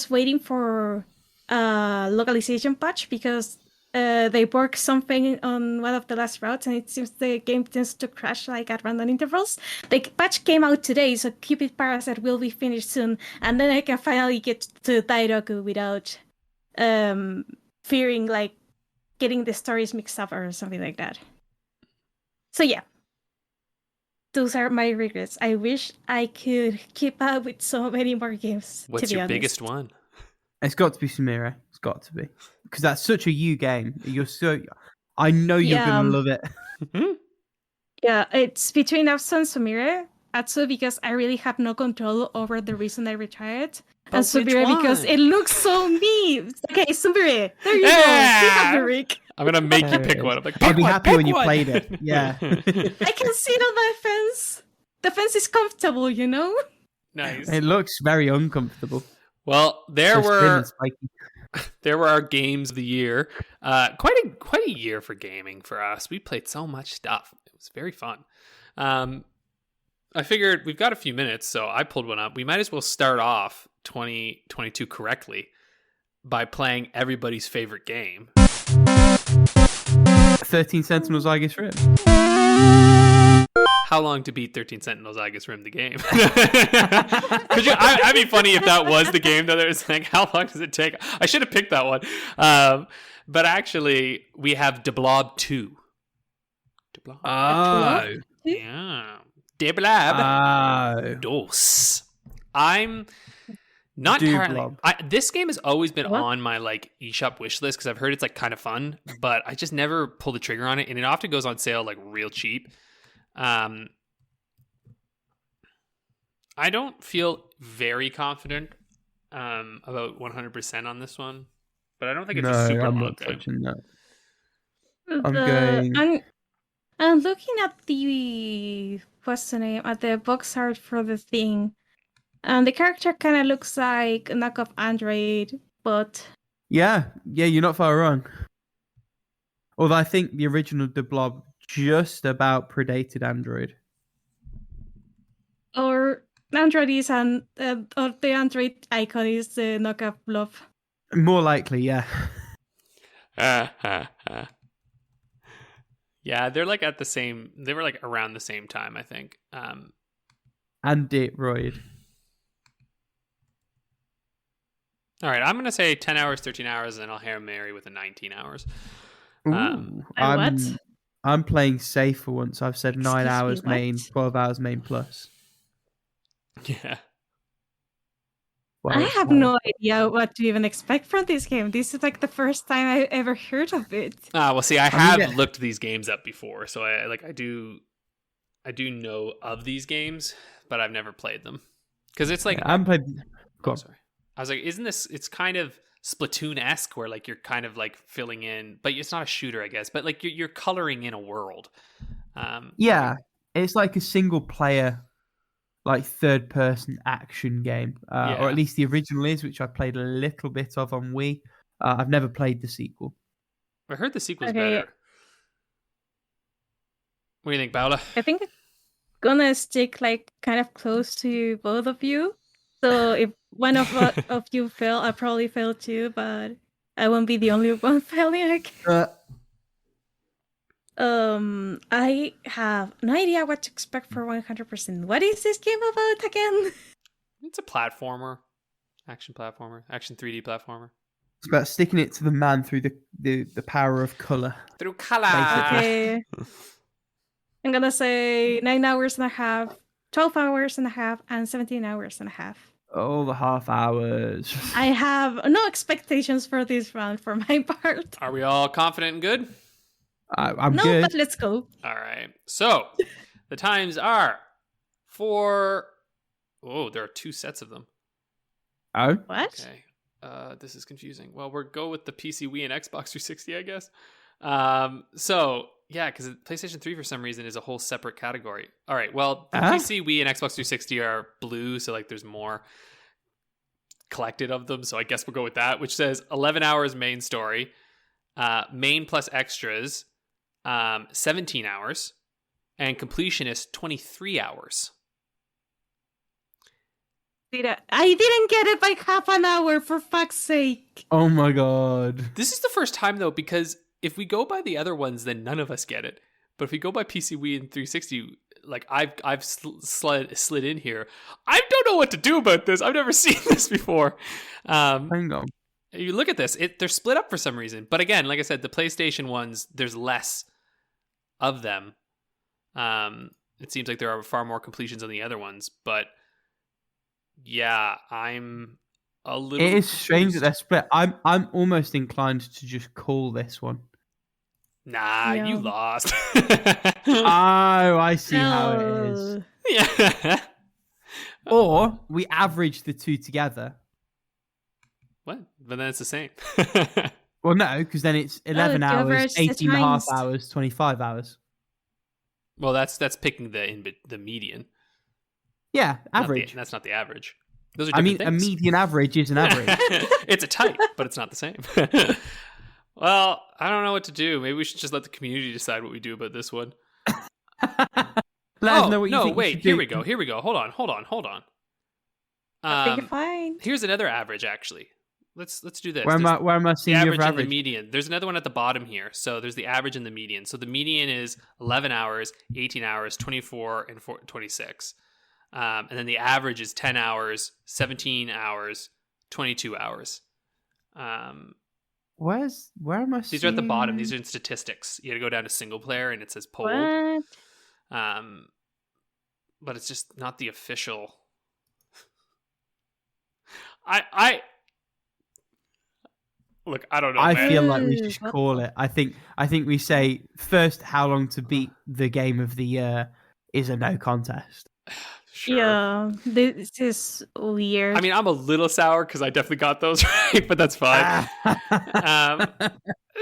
waiting for a localization patch because they worked something on one of the last routes and it seems the game tends to crash like at random intervals. The patch came out today, so Cupid Parasite will be finished soon, and then I can finally get to Dairoku without fearing like getting the stories mixed up or something like that. So yeah, those are my regrets. I wish I could keep up with so many more games. What's your biggest one? It's got to be Sumire. It's got to be, because that's such a you game. I know you're gonna love it. Yeah, it's between Atsu and Sumire. Atsu because I really have no control over the reason I retired, and Sumire because it looks so mean. Okay, Sumire, there you go. You have the rig. I'm gonna make you pick one. I'm like, I'll be one, happy when you one. played it. Yeah. I can sit on the fence. The fence is comfortable, you know? Nice. It looks very uncomfortable. Well, there So thin were and spiky. our games of the year. Quite a year for gaming for us. We played so much stuff. It was very fun. I figured we've got a few minutes, so I pulled one up. We might as well start off 2022 correctly by playing everybody's favorite game. 13 Sentinels, I guess, Rim. How long to beat 13 Sentinels, I guess, Rim the game. I'd be funny if that was the game, though. It's like, how long does it take? I should have picked that one. But actually, we have De Blob 2. De Blob. Oh. Yeah. De Blob. Dos. I'm not entirely. This game has always been on my like eShop wish list because I've heard it's like kind of fun, but I just never pull the trigger on it, and it often goes on sale like real cheap. I don't feel very confident about 100% on this one, but I don't think it's a super I'm long not game. touching that. I'm looking at what's the name? At the box art for the thing. And the character kind of looks like a knockoff Android, but... Yeah, you're not far wrong. Although I think the original De Blob just about predated Android. Or Android is or the Android icon is the knockoff Blob. More likely, yeah. Yeah, they're like at the same. They were like around the same time, I think. And Detroit. All right, I'm gonna say 10 hours, 13 hours, and I'll Hail Mary with a 19 hours. Ooh, what? I'm playing safe for once. I've said 9 Excuse hours me, main, 12 hours main plus. Yeah. I have no idea what to even expect from this game. This is like the first time I ever heard of it. Well, see, I have looked these games up before, so I do know of these games, but I've never played them because it's like I'm played. Oh, sorry. I was like, isn't this? It's kind of Splatoon-esque, where like you're kind of like filling in, but it's not a shooter, I guess. But like you're coloring in a world. Yeah, it's like a single player. Like third-person action game, or at least the original is, which I played a little bit of on Wii. I've never played the sequel. I heard the sequel's better. What do you think, Paula? I think it's gonna stick like kind of close to both of you. So if one of you fail, I probably fail too, but I won't be the only one failing. I have no idea what to expect for 100%. What is this game about again? It's a platformer, action 3D platformer. It's about sticking it to the man through the power of color. Through color. Okay. I'm gonna say 9 hours and a half, 12 hours and a half, and 17 hours and a half. Oh, the half hours. I have no expectations for this round for my part. Are we all confident and good? I'm good. But let's go. All right. So the times are there are 2 sets of them. Oh? What? Okay. This is confusing. Well, we'll go with the PC, Wii, and Xbox 360, I guess. So, yeah, because PlayStation 3, for some reason, is a whole separate category. All right. Well, the PC, Wii, and Xbox 360 are blue, so like there's more collected of them. So I guess we'll go with that, which says 11 hours main story, main plus extras, 17 hours, and completion is 23 hours. I didn't get it by half an hour, for fuck's sake. Oh my god. This is the first time, though, because if we go by the other ones, then none of us get it. But if we go by PC, Wii, and 360, like I've slid in here. I don't know what to do about this. I've never seen this before. Hang on. You look at this, they're split up for some reason. But again, like I said, the PlayStation ones, there's less of them. It seems like there are far more completions on the other ones. But yeah, I'm a little... It is strange that they're split. I'm almost inclined to just call this one. Nah, you lost. Oh, I see how it is. Yeah. Or we average the two together. What? But then it's the same. Well, no, because then it's 11 the hours, average, the 18 and a half times. hours, 25 hours. Well, that's picking the median. Yeah, average. That's not the average. Those are I different mean, a things. median average is an average. It's a type, but it's not the same. Well, I don't know what to do. Maybe we should just let the community decide what we do about this one. Let us know what you think. Wait, we should here do. we go. Hold on. I think you're fine. Here's another average, actually. Let's do this. Where am I The seeing average your and the average? median. There's another one at the bottom here. So there's the average and the median. So the median is 11 hours, 18 hours, 24, and 26. And then the average is 10 hours, 17 hours, 22 hours. Where am I seeing? These are at the bottom. These are in statistics. You got to go down to single player, and it says polled. What? But it's just not the official. I look. I don't know. I man. feel like we should call it. I think we say first how long to beat the game of the year is a no contest. Sure. Yeah, this is weird. I mean, I'm a little sour because I definitely got those right, but that's fine.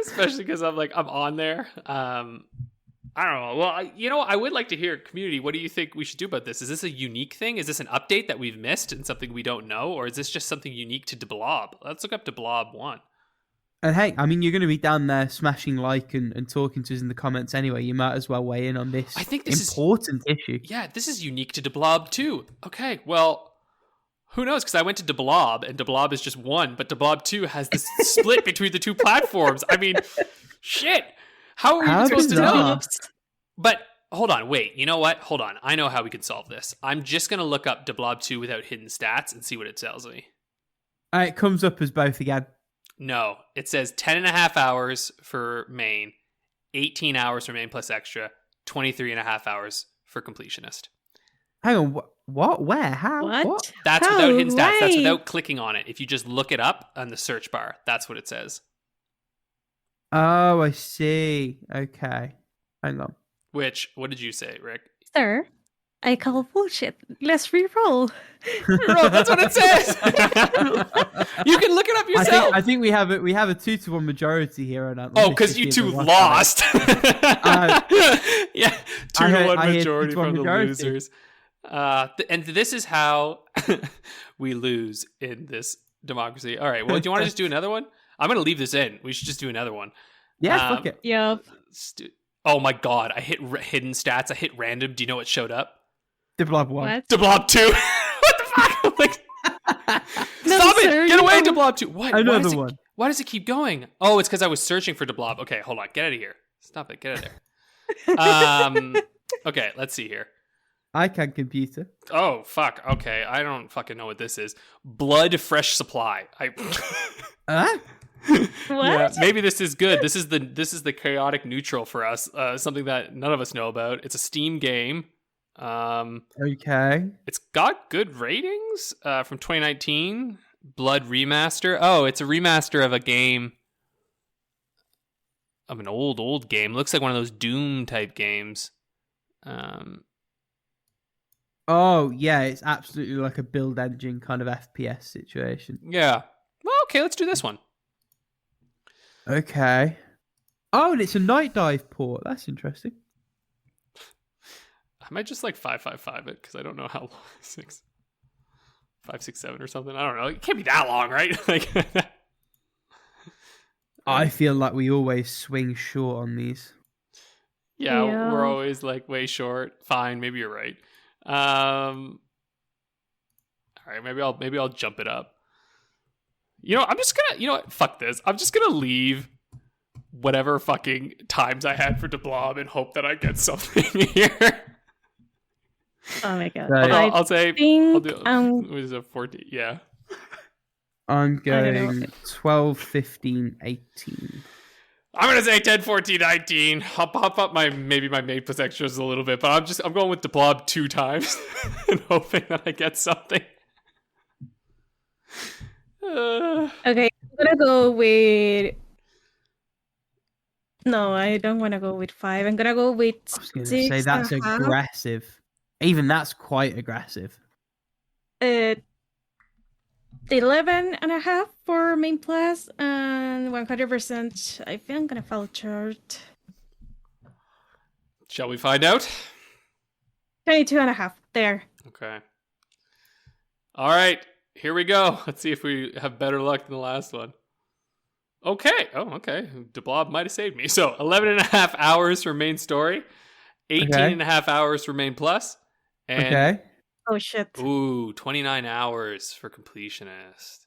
Especially because I'm on there. I don't know. Well, I would like to hear, community, what do you think we should do about this? Is this a unique thing? Is this an update that we've missed and something we don't know? Or is this just something unique to DeBlob? Let's look up DeBlob 1. And hey, I mean, you're going to be down there smashing like and talking to us in the comments anyway. You might as well weigh in on this. I think this important issue. Yeah, this is unique to DeBlob 2. Okay, well, who knows? Because I went to DeBlob, and DeBlob is just 1, but DeBlob 2 has this split between the two platforms. I mean, shit. How are we even supposed to know? But hold on, wait. You know what? Hold on. I know how we can solve this. I'm just going to look up DeBlob 2 without hidden stats and see what it tells me. It comes up as both again. No, it says 10 and a half hours for main, 18 hours for main plus extra, 23 and a half hours for completionist. Hang on, what? Where? How? What? That's How? without hidden stats. That's Why? without clicking on it. If you just look it up on the search bar, that's what it says. Oh, I see. Okay. Hang on. What did you say, Rick? Sir, I call bullshit. Let's re-roll. Bro, that's what it says. You can look it up yourself. I think we have a 2-1 majority here on that. Oh, because you two lost. Yeah, 2-1 majority from the losers. And this is how we lose in this democracy. All right. Well, do you want to just do another one? I'm going to leave this in. We should just do another one. Yeah, fuck it. Yep. Oh my god! I hit hidden stats. I hit random. Do you know what showed up? DeBlob 1. What? DeBlob 2. What the fuck? Like, No, stop sir, it! Get away, you- DeBlob 2. What? Another one. Why does it keep going? Oh, it's because I was searching for DeBlob. Okay, hold on. Get out of here. Stop it. Get out of there. Okay, let's see here. I can computer. Oh fuck. Okay, I don't fucking know what this is. Blood fresh supply. What? Yeah, maybe this is good. This is the chaotic neutral for us. Something that none of us know about. It's a Steam game. Okay. It's got good ratings from 2019. Blood remaster. Oh, it's a remaster of a game, of an old game. Looks like one of those Doom type games. Oh yeah, it's absolutely like a build engine kind of FPS situation. Yeah. Well, okay, let's do this one. Okay. Oh, and it's a night dive port. That's interesting. I might just 555 it because I don't know how long. 567 or something. I don't know. It can't be that long, right? I feel like we always swing short on these. Yeah, Yeah. we're always way short. Fine, maybe you're right. All right, maybe I'll jump it up. I'm just gonna, what? Fuck this. I'm just gonna leave whatever fucking times I had for DeBlob and hope that I get something here. Oh my god. Right. I'll say, think, what is it, 14? Yeah. I'm I don't going know. 12, 15, 18. I'm gonna say 10, 14, 19. I'll pop up my main plus extras a little bit, but I'm going with DeBlob 2 times and hoping that I get something. Okay, I'm gonna go with. No, I don't want to go with 5. I'm gonna go with I was going to 6 say that's and a half. aggressive. Even that's quite aggressive. 11.5 for main plus and 100%. I think I'm gonna fall short. Shall we find out? 22.5. There. Okay. All right. Here we go. Let's see if we have better luck than the last one. Okay. Oh, okay. DeBlob might have saved me. So 11.5 hours for main story, 18.5 hours for main plus, and Oh shit. 29 hours for completionist.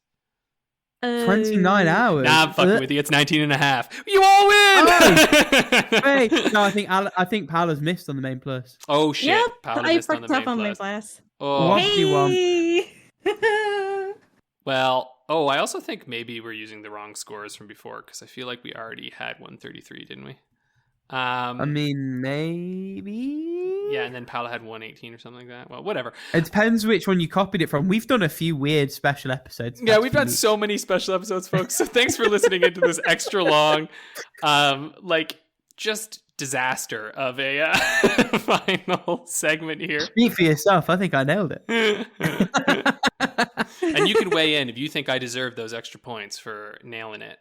29 hours. Nah, I'm fucking with you. It's 19.5. You all win. Wait, no, I think Paolo's missed on the main plus. Oh shit! Yep, Paolo I missed on fucked the up on main main plus. plus. Oh. What do you want? Hey! Well, I also think maybe we're using the wrong scores from before because I feel like we already had 133, didn't we? I mean, maybe. Yeah, and then Paolo had 118 or something like that. Well, whatever. It depends which one you copied it from. We've done a few weird special episodes. Yeah, we've done so many special episodes, folks. So thanks for listening into this extra long, just disaster of a final segment here. Speak for yourself. I think I nailed it. And you can weigh in if you think I deserve those extra points for nailing it.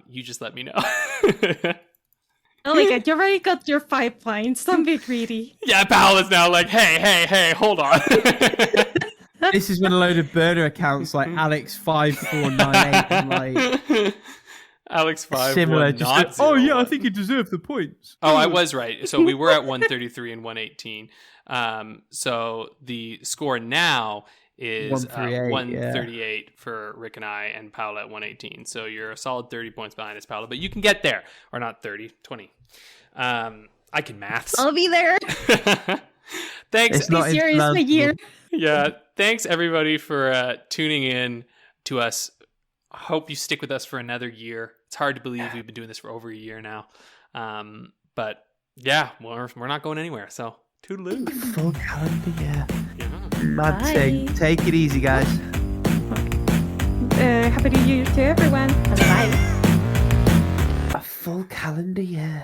You just let me know. Oh my god, you already got your 5 points. Don't be greedy. Yeah, Paolo's now like, hey, hold on. This is when a load of burner accounts like Alex5498 and like Alex5 similar. not Oh yeah, I think you deserve the points. Oh, I was right. So we were at 133 and 118. So the score now is 138 for Rick and I, and Paolo at 118. So you're a solid 30 points behind us, Paolo, but you can get there. Or not 30, 20. I can maths. I'll be there. Thanks. It's not This year is my year. Yeah. Thanks everybody for tuning in to us. I hope you stick with us for another year. It's hard to believe we've been doing this for over a year now. But yeah, we're not going anywhere. So toodaloo. Full calendar year. Yeah. Mad Bye. thing. Take it easy, guys. Happy New Year to everyone. Bye. A full calendar year.